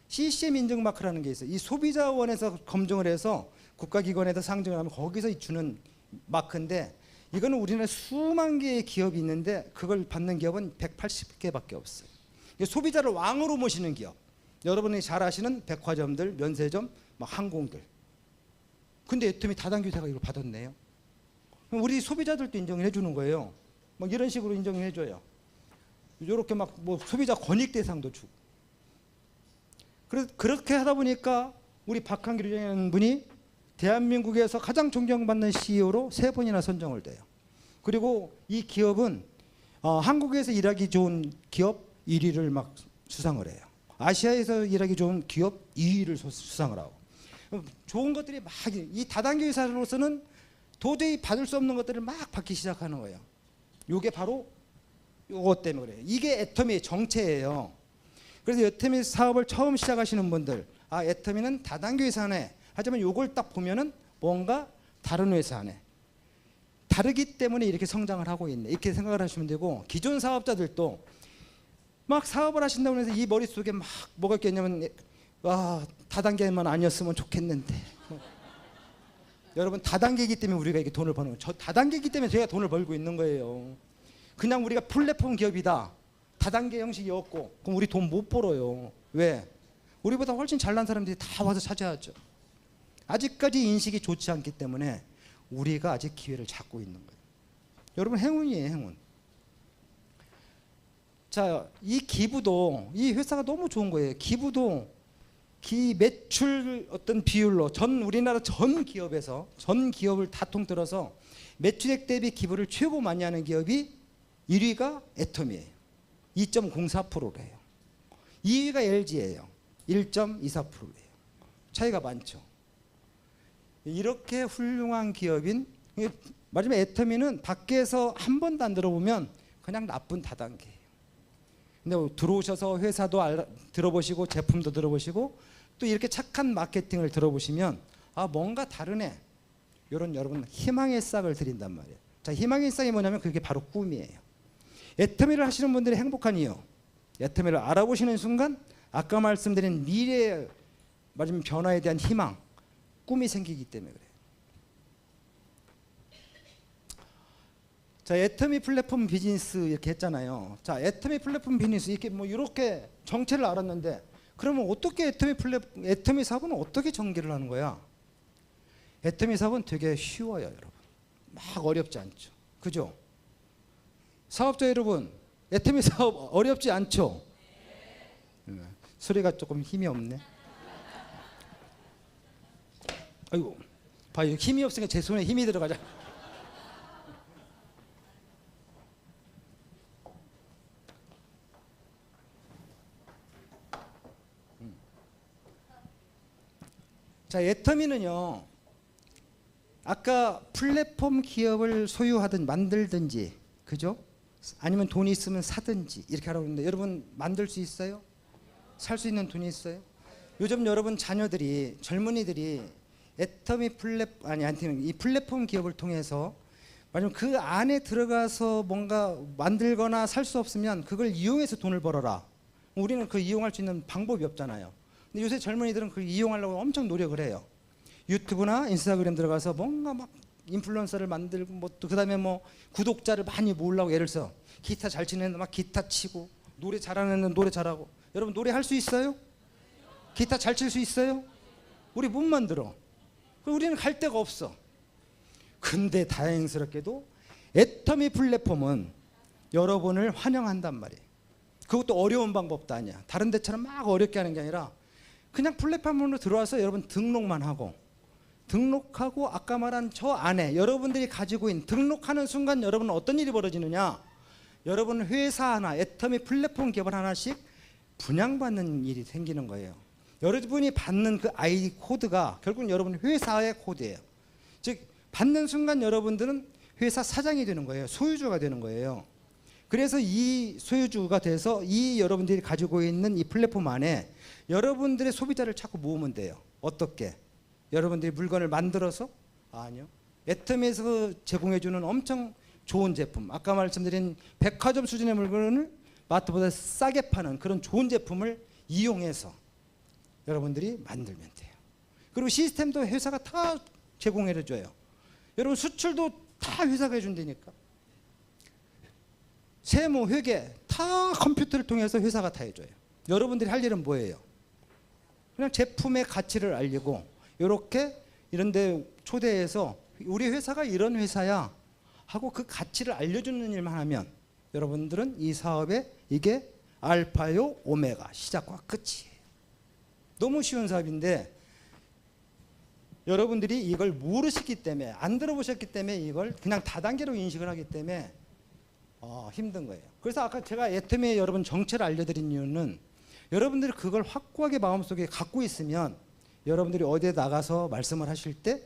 CCM 인증 마크라는 게 있어요. 이 소비자원에서 검증을 해서 국가기관에서 상증을 하면 거기서 주는 마크인데, 이거는 우리나라에 수만 개의 기업이 있는데 그걸 받는 기업은 180개밖에 없어요. 소비자를 왕으로 모시는 기업, 여러분이 잘 아시는 백화점들, 면세점, 항공들. 근데 애터미 다단계회사가 이걸 받았네요. 그럼 우리 소비자들도 인정을 해주는 거예요. 이런 식으로 인정을 해줘요. 이렇게 소비자 권익 대상도 주고. 그래서 그렇게 하다 보니까 우리 박한길 회장이라는 분이 대한민국에서 가장 존경받는 CEO로 3번이나 선정을 돼요. 그리고 이 기업은 한국에서 일하기 좋은 기업 1위를 수상을 해요. 아시아에서 일하기 좋은 기업 2위를 수상을 하고. 좋은 것들이 이 다단계 회사로서는 도저히 받을 수 없는 것들을 받기 시작하는 거예요. 이게 바로 이것 때문에 그래요. 이게 애터미의 정체예요. 그래서 애터미 사업을 처음 시작하시는 분들, 애터미는 다단계 회사네. 하지만 이걸 딱 보면은 뭔가 다른 회사네. 다르기 때문에 이렇게 성장을 하고 있네. 이렇게 생각을 하시면 되고, 기존 사업자들도 사업을 하신다고 해서 이 머릿속에 뭐가 있겠냐면, 다단계만 아니었으면 좋겠는데. 여러분, 다단계이기 때문에 우리가 이게 돈을 버는 거예요. 저 다단계이기 때문에 제가 돈을 벌고 있는 거예요. 그냥 우리가 플랫폼 기업이다, 다단계 형식이었고, 그럼 우리 돈 못 벌어요. 왜? 우리보다 훨씬 잘난 사람들이 다 와서 차지하죠. 아직까지 인식이 좋지 않기 때문에 우리가 아직 기회를 잡고 있는 거예요. 여러분, 행운이에요, 행운. 자, 이 기부도, 이 회사가 너무 좋은 거예요. 기부도 매출 어떤 비율로 우리나라 전 기업을 다 통틀어서 매출액 대비 기부를 최고 많이 하는 기업이 1위가 애터미예요. 2.04%래요. 2위가 LG예요. 1.24%예요. 차이가 많죠. 이렇게 훌륭한 기업인, 말하자면 애터미는 밖에서 한 번도 안 들어보면 그냥 나쁜 다단계예요. 근데 들어오셔서 회사도 들어보시고 제품도 들어보시고 또 이렇게 착한 마케팅을 들어보시면 뭔가 다르네. 이런 여러분 희망의 싹을 드린단 말이에요. 자, 희망의 싹이 뭐냐면 그게 바로 꿈이에요. 애터미를 하시는 분들이 행복한 이유, 애터미를 알아보시는 순간 아까 말씀드린 미래의 말하자면 변화에 대한 희망, 꿈이 생기기 때문에 그래요. 자, 애터미 플랫폼 비즈니스 이렇게 했잖아요. 자, 애터미 플랫폼 비즈니스 이렇게 정체를 알았는데, 그러면 어떻게 애터미 사업은 어떻게 전개를 하는 거야? 애터미 사업은 되게 쉬워요, 여러분. 어렵지 않죠. 그죠? 사업자 여러분, 애터미 사업 어렵지 않죠? 소리가 조금 힘이 없네. 아이고, 봐요. 힘이 없으니까 제 손에 힘이 들어가자. 자, 애터미는요, 아까 플랫폼 기업을 소유하든 만들든지, 그죠? 아니면 돈이 있으면 사든지 이렇게 하라고 했는데, 여러분 만들 수 있어요? 살 수 있는 돈이 있어요? 요즘 여러분 자녀들이, 젊은이들이 애터미 이 플랫폼 기업을 통해서 만약 그 안에 들어가서 뭔가 만들거나 살 수 없으면 그걸 이용해서 돈을 벌어라. 우리는 그 이용할 수 있는 방법이 없잖아요. 근데 요새 젊은이들은 그걸 이용하려고 엄청 노력을 해요. 유튜브나 인스타그램 들어가서 뭔가 인플루언서를 만들고 그다음에 구독자를 많이 모으려고, 예를 들어서 기타 잘 치는 애들 기타 치고, 노래 잘하는 애들 노래 잘하고. 여러분 노래 할 수 있어요? 기타 잘 칠 수 있어요? 우리 못 만들어. 우리는 갈 데가 없어. 근데 다행스럽게도 애터미 플랫폼은 여러분을 환영한단 말이에요. 그것도 어려운 방법도 아니야. 다른 데처럼 어렵게 하는 게 아니라 그냥 플랫폼으로 들어와서 여러분 등록만 하고, 등록하고 아까 말한 저 안에 여러분들이 가지고 있는, 등록하는 순간 여러분은 어떤 일이 벌어지느냐, 여러분 회사 하나, 애터미 플랫폼 기업을 하나씩 분양받는 일이 생기는 거예요. 여러분이 받는 그 아이디 코드가 결국은 여러분 회사의 코드예요. 즉 받는 순간 여러분들은 회사 사장이 되는 거예요. 소유주가 되는 거예요. 그래서 이 소유주가 돼서 이 여러분들이 가지고 있는 이 플랫폼 안에 여러분들의 소비자를 자꾸 모으면 돼요. 어떻게? 여러분들이 물건을 만들어서? 아니요. 애터미에서 제공해주는 엄청 좋은 제품, 아까 말씀드린 백화점 수준의 물건을 마트보다 싸게 파는 그런 좋은 제품을 이용해서 여러분들이 만들면 돼요. 그리고 시스템도 회사가 다 제공해줘요. 여러분 수출도 다 회사가 해준다니까. 세무, 회계 다 컴퓨터를 통해서 회사가 다 해줘요. 여러분들이 할 일은 뭐예요? 그냥 제품의 가치를 알리고 이렇게 이런 데 초대해서 우리 회사가 이런 회사야 하고 그 가치를 알려주는 일만 하면 여러분들은 이 사업에 이게 알파요 오메가 시작과 끝이에요. 너무 쉬운 사업인데 여러분들이 이걸 모르시기 때문에 안 들어보셨기 때문에 이걸 그냥 다단계로 인식을 하기 때문에 힘든 거예요. 그래서 아까 제가 애터미에 여러분 정체를 알려드린 이유는 여러분들이 그걸 확고하게 마음속에 갖고 있으면 여러분들이 어디에 나가서 말씀을 하실 때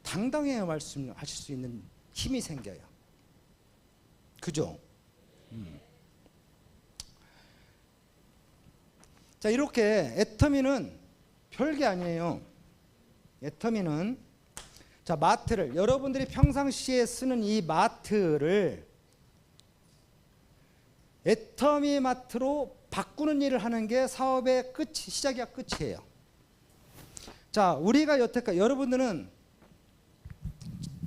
당당히 말씀하실 수 있는 힘이 생겨요. 그죠? 자, 이렇게 애터미는 별게 아니에요. 애터미는 자, 마트를 여러분들이 평상시에 쓰는 이 마트를 애터미 마트로 바꾸는 일을 하는 게 사업의 끝, 시작이야 끝이에요. 자, 우리가 여태까지 여러분들은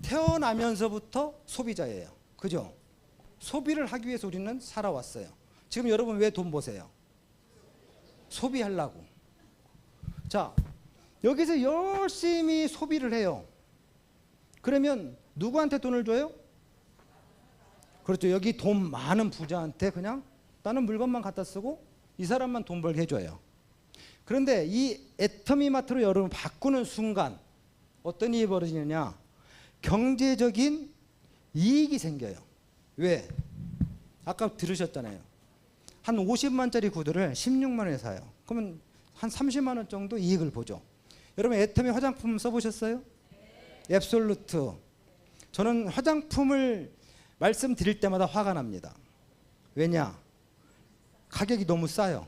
태어나면서부터 소비자예요. 그죠? 소비를 하기 위해서 우리는 살아왔어요. 지금 여러분 왜 돈 버세요? 소비하려고. 자, 여기서 열심히 소비를 해요. 그러면 누구한테 돈을 줘요? 그렇죠. 여기 돈 많은 부자한테 그냥 나는 물건만 갖다 쓰고 이 사람만 돈 벌게 해줘요. 그런데 이 애터미 마트로 여러분 바꾸는 순간 어떤 일이 벌어지느냐? 경제적인 이익이 생겨요. 왜? 아까 들으셨잖아요. 한 50만짜리 구두를 16만 원에 사요. 그러면 한 30만 원 정도 이익을 보죠. 여러분 애터미 화장품 써보셨어요? 앱솔루트. 저는 화장품을 말씀드릴 때마다 화가 납니다. 왜냐? 가격이 너무 싸요.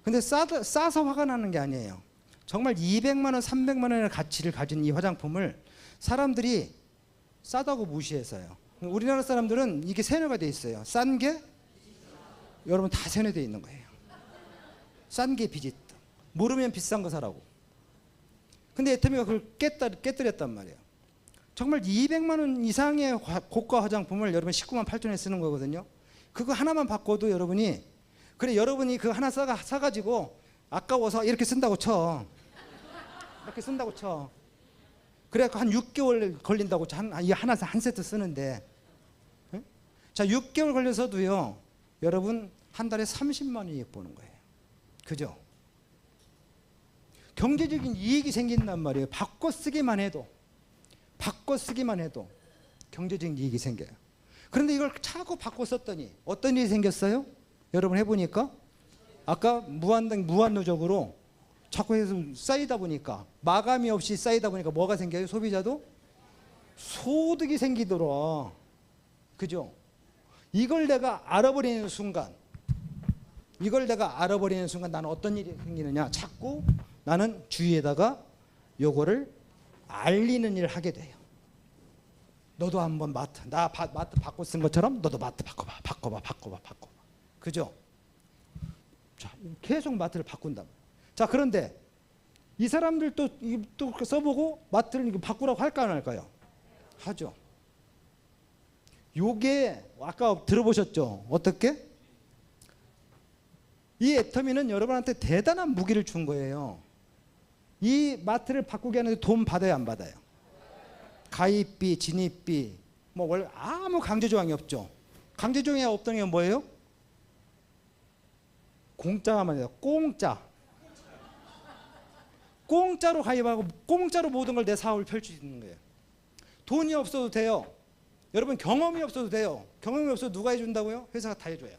근데 싸서 화가 나는 게 아니에요. 정말 200만 원, 300만 원의 가치를 가진 이 화장품을 사람들이 싸다고 무시해서요. 우리나라 사람들은 이게 세뇌가 돼 있어요. 싼 게 여러분 다 세뇌되어 있는 거예요. 싼 게 비지트. 모르면 비싼 거 사라고. 근데 애터미가 그걸 깨뜨렸단 말이에요. 정말 200만 원 이상의 고가 화장품을 여러분 19만 8천원에 쓰는 거거든요. 그거 하나만 바꿔도 여러분이 그래 여러분이 그거 하나 사가지고 아까워서 이렇게 쓴다고 쳐. 이렇게 쓴다고 쳐. 그래갖고 한 6개월 걸린다고 이 하나 한 세트 쓰는데 응? 자 6개월 걸려서도요 여러분 한 달에 30만 원 이익 보는 거예요. 그죠? 경제적인 이익이 생긴단 말이에요. 바꿔 쓰기만 해도 경제적인 이익이 생겨요. 그런데 이걸 자꾸 바꿔 썼더니 어떤 일이 생겼어요? 여러분 해보니까 아까 무한누적으로 자꾸 해서 쌓이다 보니까 마감이 없이 쌓이다 보니까 뭐가 생겨요? 소비자도 소득이 생기더라. 그죠? 이걸 내가 알아버리는 순간 나는 어떤 일이 생기느냐? 자꾸 나는 주위에다가 요거를 알리는 일을 하게 돼요. 너도 한번 마트 바꿔 쓴 것처럼 너도 마트 바꿔봐. 그죠? 자, 계속 마트를 바꾼다. 자, 그런데 이 사람들 또 써보고 마트를 바꾸라고 할까 안 할까요? 하죠. 요게 아까 들어보셨죠? 어떻게? 이 애터미는 여러분한테 대단한 무기를 준 거예요. 이 마트를 바꾸게 하는데 돈 받아요, 안 받아요? 가입비, 진입비, 뭐 아무 강제 조항이 없죠. 강제 조항이 없던 게 뭐예요? 공짜만 해요. 공짜로 가입하고 공짜로 모든 걸 내 사업을 펼칠 수 있는 거예요. 돈이 없어도 돼요. 여러분 경험이 없어도 돼요. 경험이 없어도 누가 해준다고요? 회사가 다 해줘요.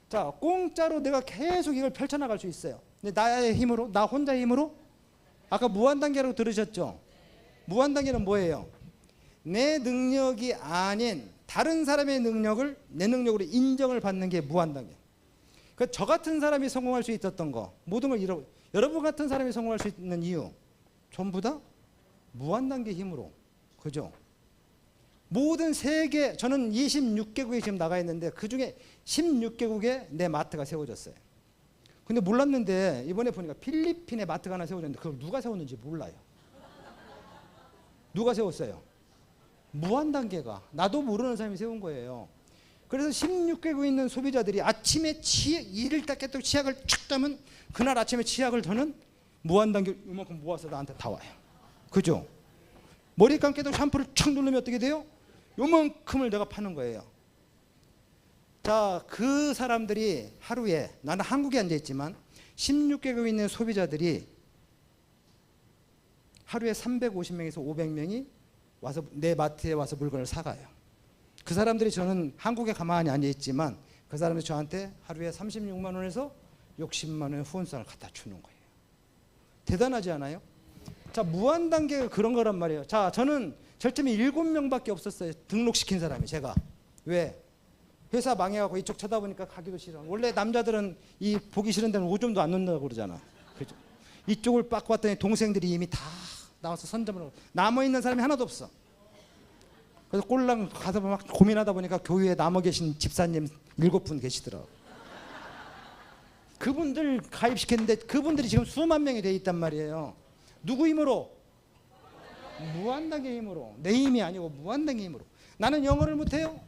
자, 공짜로 내가 계속 이걸 펼쳐나갈 수 있어요. 근데 나의 힘으로, 나 혼자의 힘으로. 아까 무한단계라고 들으셨죠? 무한단계는 뭐예요? 내 능력이 아닌 다른 사람의 능력을 내 능력으로 인정을 받는 게 무한단계. 그러니까 저 같은 사람이 성공할 수 있었던 거 모든 걸 여러분 같은 사람이 성공할 수 있는 이유 전부 다 무한단계 힘으로. 그죠? 모든 세계, 저는 26개국에 지금 나가 있는데 그중에 16개국에 내 마트가 세워졌어요. 근데 몰랐는데 이번에 보니까 필리핀에 마트가 하나 세워졌는데 그걸 누가 세웠는지 몰라요. 누가 세웠어요? 무한단계가. 나도 모르는 사람이 세운 거예요. 그래서 16개국에 있는 소비자들이 아침에 이를 딱 깨도 치약을 촥 따면 그날 아침에 치약을 더는 무한단계 이만큼 모아서 나한테 다 와요. 그죠? 머리 감게도 샴푸를 촥 누르면 어떻게 돼요? 요만큼을 내가 파는 거예요. 자, 그 사람들이 하루에, 나는 한국에 앉아있지만 16개국에 있는 소비자들이 하루에 350명에서 500명이 와서 내 마트에 와서 물건을 사가요. 그 사람들이, 저는 한국에 가만히 앉아있지만 그 사람들이 저한테 하루에 36만 원에서 60만 원의 후원성을 갖다 주는 거예요. 대단하지 않아요? 자, 무한단계가 그런 거란 말이에요. 자, 저는 절점이 7명밖에 없었어요. 등록시킨 사람이. 제가. 왜? 회사 망해갖고 이쪽 쳐다보니까 가기도 싫어. 원래 남자들은 이 보기 싫은 데는 오줌도 안 넣는다고 그러잖아. 그죠? 이쪽을 빡 봤더니 동생들이 이미 다 나와서 선점을 하고 남아있는 사람이 하나도 없어. 그래서 꼴랑 가서 막 고민하다 보니까 교회에 남아 계신 집사님 7분 계시더라고. 그분들 가입시켰는데 그분들이 지금 수만 명이 돼 있단 말이에요. 누구 힘으로? 무한단계 힘으로. 내 힘이 아니고 무한단계 힘으로. 나는 영어를 못해요.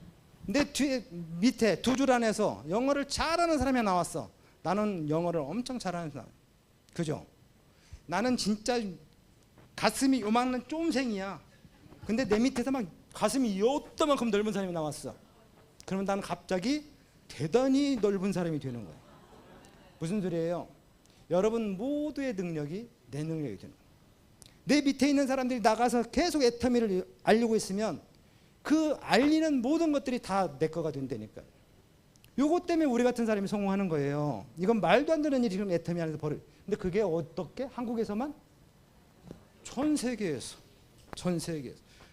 내 뒤에 밑에 두 줄 안에서 영어를 잘하는 사람이 나왔어. 나는 영어를 엄청 잘하는 사람. 그죠? 나는 진짜 가슴이 요만한 쫌생이야. 근데 내 밑에서 막 가슴이 요따만큼 넓은 사람이 나왔어. 그러면 나는 갑자기 대단히 넓은 사람이 되는 거야. 무슨 소리예요? 여러분 모두의 능력이 내 능력이 되는 거야. 내 밑에 있는 사람들이 나가서 계속 애터미를 알리고 있으면 그 알리는 모든 것들이 다 내 거가 된다니까요. 요것 때문에 우리 같은 사람이 성공하는 거예요. 이건 말도 안 되는 일이 지금 애터미 안에서 벌어요. 근데 그게 어떻게? 한국에서만? 전 세계에서.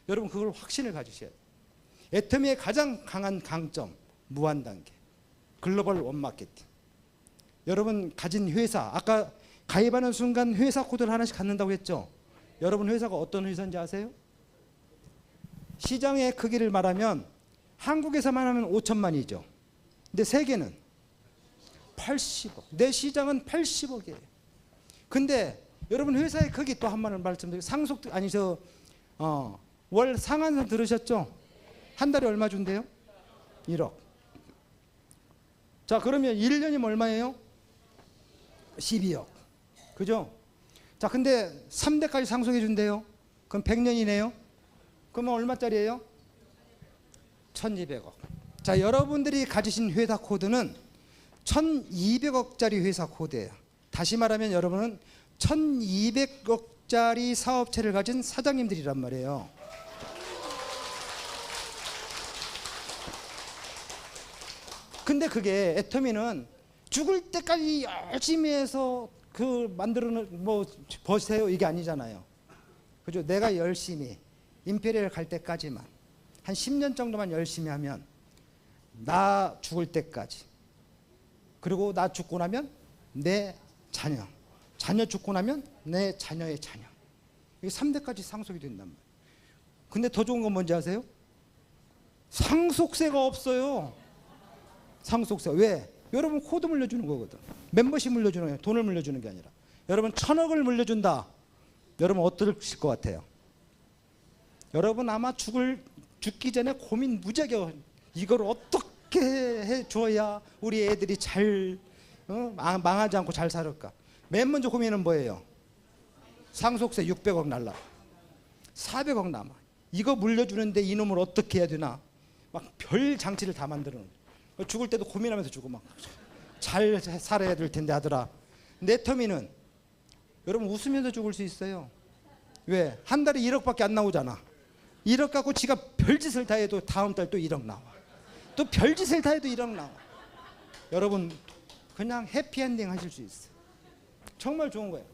여러분 그걸 확신을 가지셔야 돼요. 애터미의 가장 강한 강점, 무한단계. 글로벌 원마케팅. 여러분 가진 회사, 아까 가입하는 순간 회사 코드를 하나씩 갖는다고 했죠. 여러분 회사가 어떤 회사인지 아세요? 시장의 크기를 말하면 한국에서만 하면 5천만이죠. 근데 세계는 80억. 내 시장은 80억이에요. 근데 여러분 회사의 크기 또 한 번 말씀드리고 월 상한선 들으셨죠? 한 달에 얼마 준대요? 1억. 자, 그러면 1년이면 얼마예요? 12억. 그죠? 자, 근데 3대까지 상속해 준대요. 그럼 100년이네요. 그러면 얼마짜리예요? 1200억. 자, 여러분들이 가지신 회사 코드는 1200억짜리 회사 코드예요. 다시 말하면 여러분은 1200억짜리 사업체를 가진 사장님들이란 말이에요. 근데 그게 애터미는 죽을 때까지 열심히 해서 그 만들어는 뭐 버세요 이게 아니잖아요. 그죠? 내가 열심히 임페리얼 갈 때까지만 한 10년 정도만 열심히 하면 나 죽을 때까지, 그리고 나 죽고 나면 내 자녀, 자녀 죽고 나면 내 자녀의 자녀, 이게 3대까지 상속이 된단 말이에요. 근데 더 좋은 건 뭔지 아세요? 상속세가 없어요. 상속세. 왜? 여러분 코드 물려주는 거거든. 멤버십 물려주는 거예요. 돈을 물려주는 게 아니라. 여러분 1000억을 물려준다. 여러분 어떠실 것 같아요? 여러분 아마 죽기 전에 고민 무지하게, 이걸 어떻게 해줘야 우리 애들이 잘 망하지 않고 잘 살을까. 맨 먼저 고민은 뭐예요? 상속세 600억 날라, 400억 남아. 이거 물려주는데 이놈을 어떻게 해야 되나. 막 별 장치를 다 만드는 거예요. 죽을 때도 고민하면서 죽고 막 잘 살아야 될 텐데 하더라. 내 터미는 여러분 웃으면서 죽을 수 있어요. 왜? 한 달에 1억밖에 안 나오잖아. 1억 갖고 지가 별짓을 다 해도 다음 달 또 1억 나와. 또 별짓을 다 해도 1억 나와. 여러분 그냥 해피엔딩 하실 수 있어요. 정말 좋은 거예요.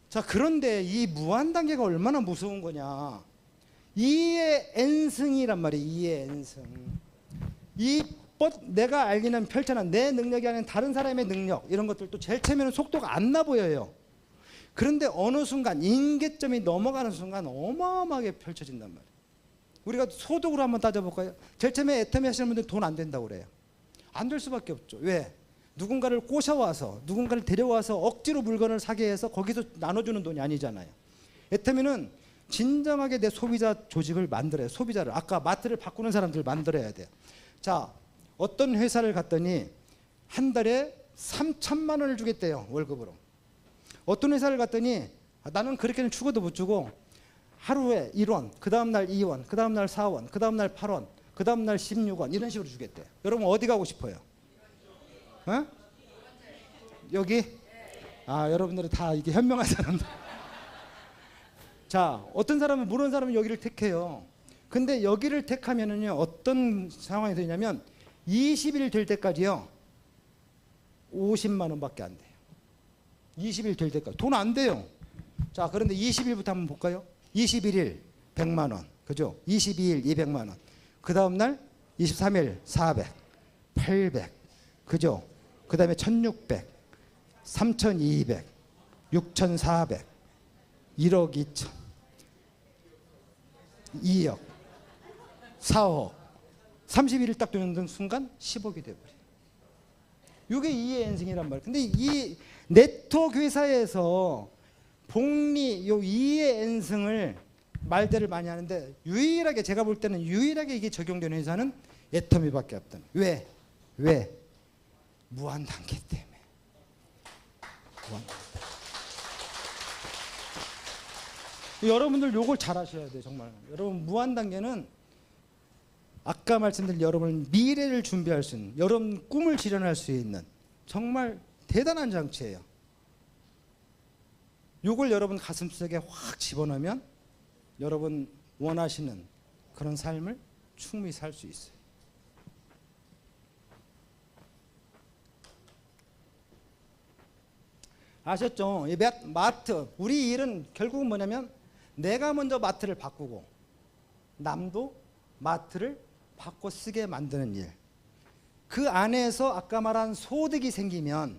자, 그런데 이 무한단계가 얼마나 무서운 거냐. 이의 N승이란 말이에요. 이의 N승. 내가 알기는 펼쳐난 내 능력이 아닌 다른 사람의 능력, 이런 것들도 제일 처음에는 속도가 안 나 보여요. 그런데 어느 순간 임계점이 넘어가는 순간 어마어마하게 펼쳐진단 말이에요. 우리가 소득으로 한번 따져볼까요? 제일 처음에 애터미 하시는 분들 돈 안 된다고 그래요. 안 될 수밖에 없죠. 왜? 누군가를 꼬셔와서 누군가를 데려와서 억지로 물건을 사게 해서 거기서 나눠주는 돈이 아니잖아요. 애터미는 진정하게 내 소비자 조직을 만들어요. 소비자를. 아까 마트를 바꾸는 사람들을 만들어야 돼요. 자, 어떤 회사를 갔더니 한 달에 3천만 원을 주겠대요. 월급으로. 어떤 회사를 갔더니 나는 그렇게는 죽어도 못 주고 하루에 1원, 그 다음날 2원, 그 다음날 4원, 그 다음날 8원, 그 다음날 16원 이런 식으로 주겠대요. 여러분 어디 가고 싶어요? 어? 여기? 아, 여러분들은 다 이게 현명한 사람들. 자, 어떤 사람은 모르는 사람은 여기를 택해요. 근데 여기를 택하면은요 어떤 상황이 되냐면 20일 될 때까지요 50만 원밖에 안 돼요. 20일 될 때까지 돈 안 돼요. 자, 그런데 20일부터 한번 볼까요? 21일 100만 원, 그죠? 22일 200만 원. 그 다음 날 23일 400, 800, 그죠? 그 다음에 1600, 3200, 6400, 1억 2천, 2억, 4억, 31일 딱 되는 순간 10억이 돼버려요. 이게 이해 엔승이란 말이에요. 근데 이 네트워크 회사에서 복리 요 이해 엔승을 말들을 많이 하는데 유일하게 제가 볼 때는 유일하게 이게 적용되는 회사는 애터미밖에 없다. 왜? 무한 단계 때문에. 여러분들 요걸 잘 하셔야 돼요. 정말. 여러분 무한 단계는 아까 말씀드린 여러분 미래를 준비할 수 있는, 여러분 꿈을 실현할 수 있는 정말 대단한 장치예요. 요걸 여러분 가슴속에 확 집어넣으면 여러분 원하시는 그런 삶을 충분히 살 수 있어요. 아셨죠? 이 마트, 우리 일은 결국은 뭐냐면 내가 먼저 마트를 바꾸고 남도 마트를 바꿔 쓰게 만드는 일. 그 안에서 아까 말한 소득이 생기면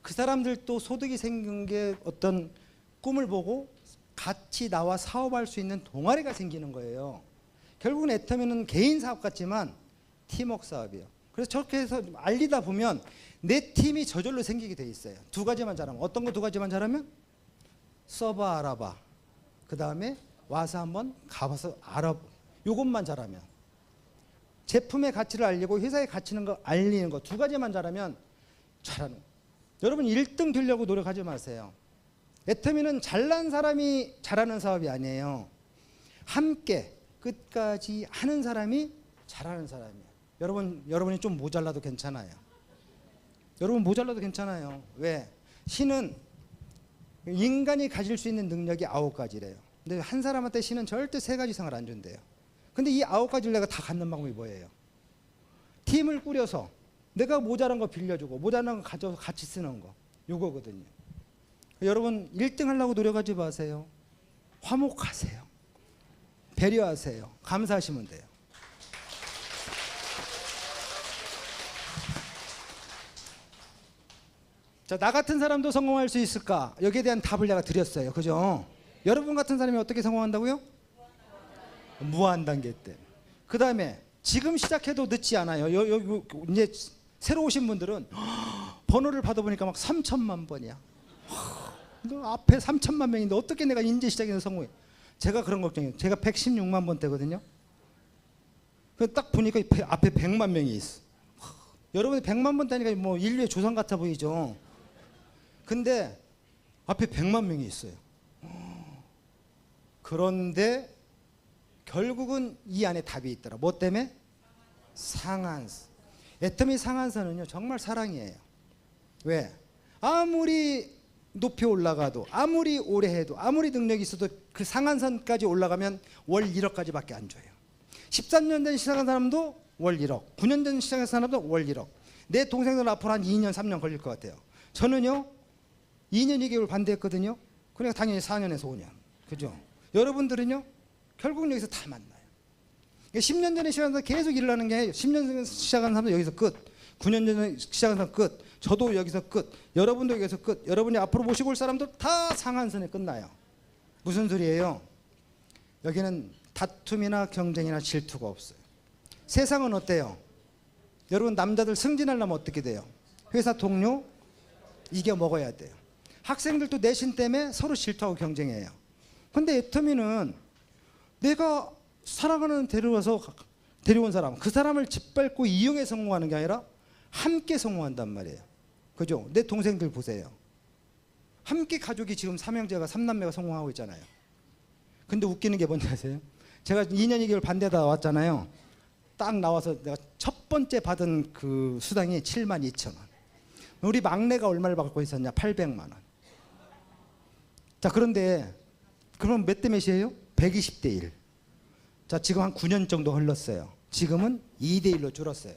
그 사람들도 소득이 생긴 게 어떤 꿈을 보고 같이 나와 사업할 수 있는 동아리가 생기는 거예요. 결국은 애터미는 개인 사업 같지만 팀워크 사업이에요. 그래서 저렇게 해서 알리다 보면 내 팀이 저절로 생기게 돼 있어요. 두 가지만 잘하면. 어떤 거 두 가지만 잘하면? 서버 알아봐. 그 다음에 와서 한번 가봐서 알아봐. 요것만 잘하면. 제품의 가치를 알리고 회사의 가치는 거 알리는 거 두 가지만 잘하면 잘하는 거예요. 여러분 1등 되려고 노력하지 마세요. 애터미는 잘난 사람이 잘하는 사업이 아니에요. 함께 끝까지 하는 사람이 잘하는 사람이에요. 여러분이 좀 모자라도 괜찮아요. 여러분 모자라도 괜찮아요. 왜? 신은 인간이 가질 수 있는 능력이 9가지래요. 근데 한 사람한테 신은 절대 3가지 이상을 안 준대요. 근데 이 9가지를 내가 다 갖는 방법이 뭐예요? 팀을 꾸려서 내가 모자란 거 빌려주고 모자란 거 가져서 같이 쓰는 거. 요거거든요. 여러분 1등 하려고 노력하지 마세요. 화목하세요. 배려하세요. 감사하시면 돼요. 자, 나 같은 사람도 성공할 수 있을까? 여기에 대한 답을 내가 드렸어요. 그죠? 여러분 같은 사람이 어떻게 성공한다고요? 무한 단계 때. 그 다음에 지금 시작해도 늦지 않아요. 이제 새로 오신 분들은 번호를 받아보니까 막 3천만 번이야. 앞에 3천만 명인데 어떻게 내가 인제 시작해서 성공해? 제가 그런 걱정이에요. 제가 116만 번대거든요. 딱 보니까 앞에 100만 명이 있어. 여러분이 100만 번대니까 뭐 인류의 조상 같아 보이죠. 근데 앞에 100만 명이 있어요. 그런데 결국은 이 안에 답이 있더라. 뭐 때문에? 상한선. 애터미 상한선은요 정말 사랑이에요. 왜? 아무리 높이 올라가도 아무리 오래 해도 아무리 능력이 있어도 그 상한선까지 올라가면 월 1억까지밖에 안 줘요. 13년 된 시작한 사람도 월 1억, 9년 된 시작한 사람도 월 1억. 내 동생들은 앞으로 한 2년 3년 걸릴 것 같아요. 저는요 2년 2개월 반대했거든요. 그러니까 당연히 4년에서 5년. 그죠? 여러분들은요 결국은 여기서 다 만나요. 10년 전에 시작한 사람 계속 일을 하는 게 10년 전에 시작한 사람도 여기서 끝. 9년 전에 시작해서 끝. 저도 여기서 끝. 여러분도 여기서 끝. 여러분이 앞으로 모시고 올 사람들 다 상한선에 끝나요. 무슨 소리예요? 여기는 다툼이나 경쟁이나 질투가 없어요. 세상은 어때요? 여러분 남자들 승진하려면 어떻게 돼요? 회사 동료 이겨 먹어야 돼요. 학생들도 내신 때문에 서로 질투하고 경쟁해요. 근데 애터미는 내가 사랑하는 데려온 사람, 그 사람을 짓밟고 이용해 성공하는 게 아니라 함께 성공한단 말이에요. 그죠? 내 동생들 보세요. 함께 가족이 지금 삼형제가 삼남매가 성공하고 있잖아요. 근데 웃기는 게 뭔지 아세요? 제가 2년 2개월 반대다 나왔잖아요. 딱 나와서 내가 첫 번째 받은 그 수당이 72,000원. 우리 막내가 얼마를 받고 있었냐? 800만 원. 자, 그런데 그럼 몇 대 몇이에요? 120대 1. 자, 지금 한 9년 정도 흘렀어요. 지금은 2대 1로 줄었어요.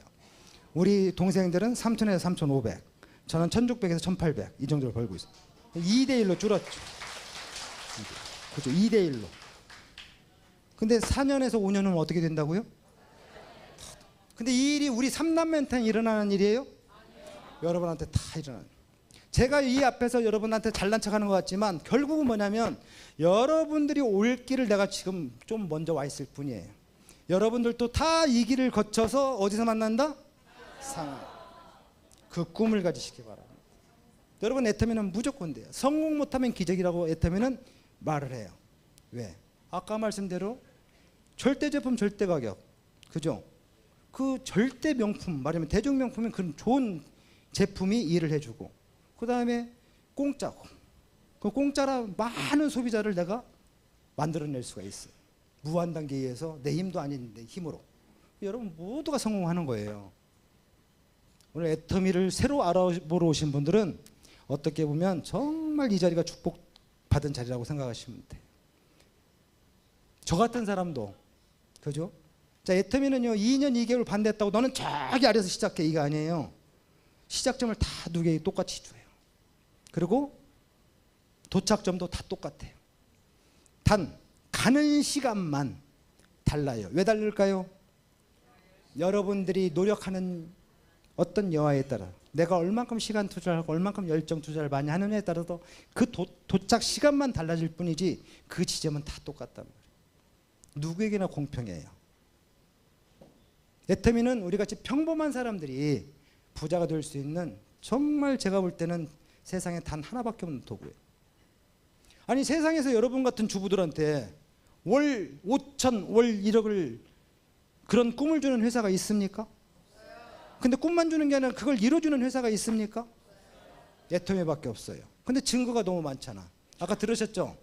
우리 동생들은 3,000에서 3,500. 저는 1,600에서 1,800. 이 정도를 벌고 있어요. 2대 1로 줄었죠. 그죠? 2대 1로. 근데 4년에서 5년은 어떻게 된다고요? 근데 이 일이 우리 삼남매한테는 일어나는 일이에요? 여러분한테 다 일어나는. 제가 이 앞에서 여러분한테 잘난 척하는 것 같지만 결국은 뭐냐면 여러분들이 올 길을 내가 지금 좀 먼저 와 있을 뿐이에요. 여러분들도 다 이 길을 거쳐서 어디서 만난다? 상하. 그 꿈을 가지시기 바랍니다. 여러분 애터미는 무조건 돼요. 성공 못하면 기적이라고 애터미는 말을 해요. 왜? 아까 말씀대로 절대 제품 절대 가격. 그죠? 그 절대 명품 말하면 대중 명품은 그런 좋은 제품이 일을 해주고 그 다음에 공짜고 그 공짜라 많은 소비자를 내가 만들어낼 수가 있어요. 무한 단계에 의해서 내 힘도 아닌데 힘으로 여러분 모두가 성공하는 거예요. 오늘 애터미를 새로 알아보러 오신 분들은 어떻게 보면 정말 이 자리가 축복받은 자리라고 생각하시면 돼요. 저 같은 사람도 그죠? 자, 애터미는요 2년 2개월 반대했다고 너는 저기 아래서 시작해 이게 아니에요. 시작점을 다 두 개 똑같이 줘요. 그리고 도착점도 다 똑같아요. 단 가는 시간만 달라요. 왜 다를까요? 여러분들이 노력하는 어떤 여하에 따라 내가 얼만큼 시간 투자를 하고 얼만큼 열정 투자를 많이 하느냐에 따라서 그 도착 시간만 달라질 뿐이지 그 지점은 다 똑같단 말이에요. 누구에게나 공평해요. 애터미는 우리 같이 평범한 사람들이 부자가 될 수 있는 정말 제가 볼 때는 세상에 단 하나밖에 없는 도구예요. 아니 세상에서 여러분 같은 주부들한테 월 5천, 월 1억을 그런 꿈을 주는 회사가 있습니까? 근데 꿈만 주는 게 아니라 그걸 이뤄주는 회사가 있습니까? 애터미밖에 없어요. 근데 증거가 너무 많잖아. 아까 들으셨죠?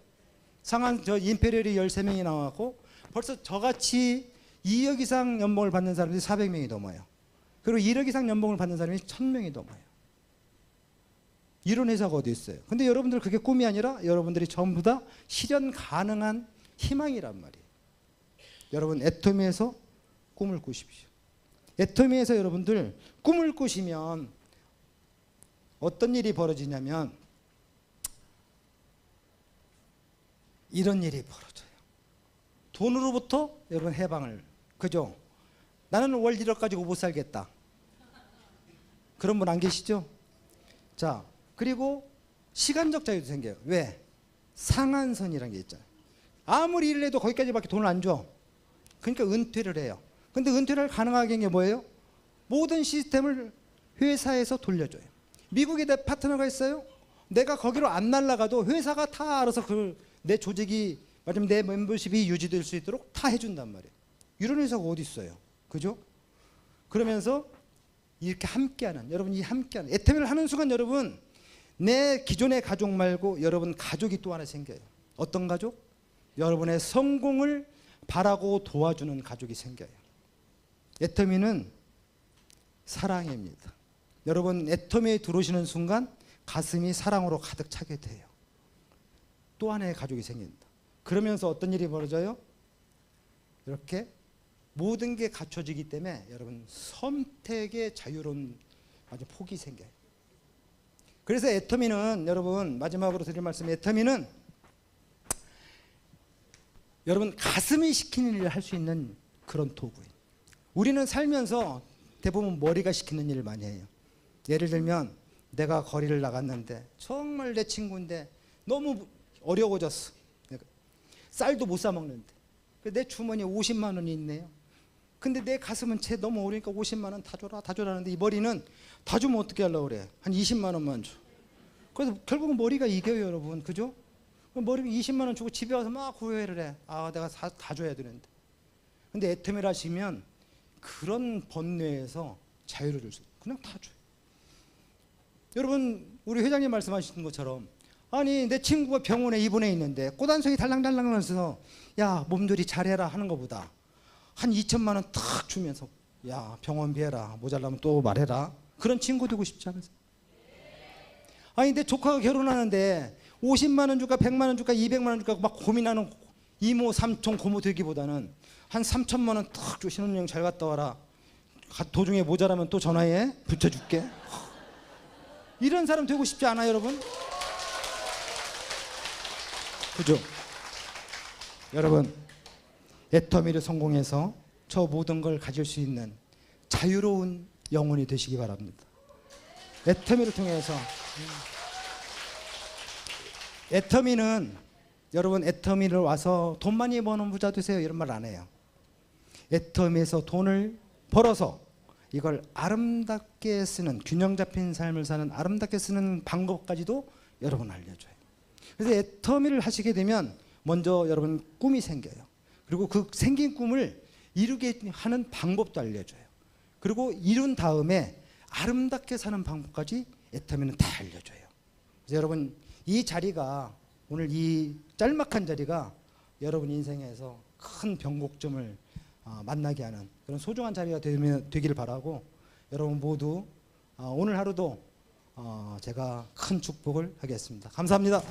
상한 저 임페리얼이 13명이 나왔고 벌써 저같이 2억 이상 연봉을 받는 사람들이 400명이 넘어요. 그리고 1억 이상 연봉을 받는 사람이 1,000명이 넘어요. 이런 회사가 어디 있어요? 근데 여러분들 그게 꿈이 아니라 여러분들이 전부 다 실현 가능한 희망이란 말이에요. 여러분 애터미에서 꿈을 꾸십시오. 애터미에서 여러분들 꿈을 꾸시면 어떤 일이 벌어지냐면 이런 일이 벌어져요. 돈으로부터 여러분 해방을. 그죠? 나는 월 1억 가지고 못 살겠다. 그런 분 안 계시죠? 자, 그리고 시간적 자유도 생겨요. 왜? 상한선이라는 게 있잖아요. 아무리 일을 해도 거기까지밖에 돈을 안 줘. 그러니까 은퇴를 해요. 근데 은퇴를 가능하게 한 게 뭐예요? 모든 시스템을 회사에서 돌려줘요. 미국에 내 파트너가 있어요. 내가 거기로 안 날아가도 회사가 다 알아서 내 조직이 말하자면 내 멤버십이 유지될 수 있도록 다 해준단 말이에요. 이런 회사가 어디 있어요? 그죠? 그러면서 이렇게 함께하는 여러분 이 함께하는 애터미를 하는 순간 여러분 내 기존의 가족 말고 여러분 가족이 또 하나 생겨요. 어떤 가족? 여러분의 성공을 바라고 도와주는 가족이 생겨요. 애터미는 사랑입니다. 여러분 애터미에 들어오시는 순간 가슴이 사랑으로 가득 차게 돼요. 또 하나의 가족이 생긴다. 그러면서 어떤 일이 벌어져요? 이렇게 모든 게 갖춰지기 때문에 여러분 선택의 자유로운 아주 폭이 생겨요. 그래서 애터미는 여러분 마지막으로 드릴 말씀 애터미는 여러분 가슴이 시키는 일을 할 수 있는 그런 도구예요. 우리는 살면서 대부분 머리가 시키는 일을 많이 해요. 예를 들면 내가 거리를 나갔는데 정말 내 친구인데 너무 어려워졌어. 쌀도 못 사 먹는데 내 주머니에 50만 원이 있네요. 근데 내 가슴은 채 너무 어려니까 50만 원 다 줘라 다 줘라는데 이 머리는 다 주면 어떻게 하려고 그래. 한 20만 원만 줘. 그래서 결국은 머리가 이겨요, 여러분. 그죠? 머리가 20만 원 주고 집에 와서 막 후회를 해. 아, 내가 다 줘야 되는데. 근데 애터미를 하시면 그런 번뇌에서 자유를 줄 수 있어요. 그냥 다 줘요. 여러분, 우리 회장님 말씀하신 것처럼 아니 내 친구가 병원에 입원해 있는데 꽃 한 송이 달랑달랑 하면서 야 몸조리 잘해라 하는 것보다 한 2천만 원 탁 주면서 야 병원비 해라 모자라면 또 말해라 그런 친구 되고 싶지 않으세요? 아니 내 조카가 결혼하는데 50만 원 줄까 100만 원 줄까 200만 원 줄까 막 고민하는 이모 삼촌 고모 되기보다는 한 3천만 원 탁 줘 신혼여행 잘 갔다 와라 도중에 모자라면 또 전화해 붙여줄게 이런 사람 되고 싶지 않아요 여러분? 그죠? 여러분 애터미를 성공해서 저 모든 걸 가질 수 있는 자유로운 영혼이 되시기 바랍니다. 애터미를 통해서 애터미는 여러분 애터미를 와서 돈 많이 버는 부자 되세요 이런 말 안 해요. 애터미에서 돈을 벌어서 이걸 아름답게 쓰는 균형 잡힌 삶을 사는 아름답게 쓰는 방법까지도 여러분 알려줘요. 그래서 애터미를 하시게 되면 먼저 여러분 꿈이 생겨요. 그리고 그 생긴 꿈을 이루게 하는 방법도 알려줘요. 그리고 이룬 다음에 아름답게 사는 방법까지 애터미는 다 알려줘요. 그래서 여러분 이 자리가 오늘 이 짤막한 자리가 여러분 인생에서 큰 변곡점을 만나게 하는 그런 소중한 자리가 되기를 바라고 여러분 모두 오늘 하루도 제가 큰 축복을 하겠습니다. 감사합니다.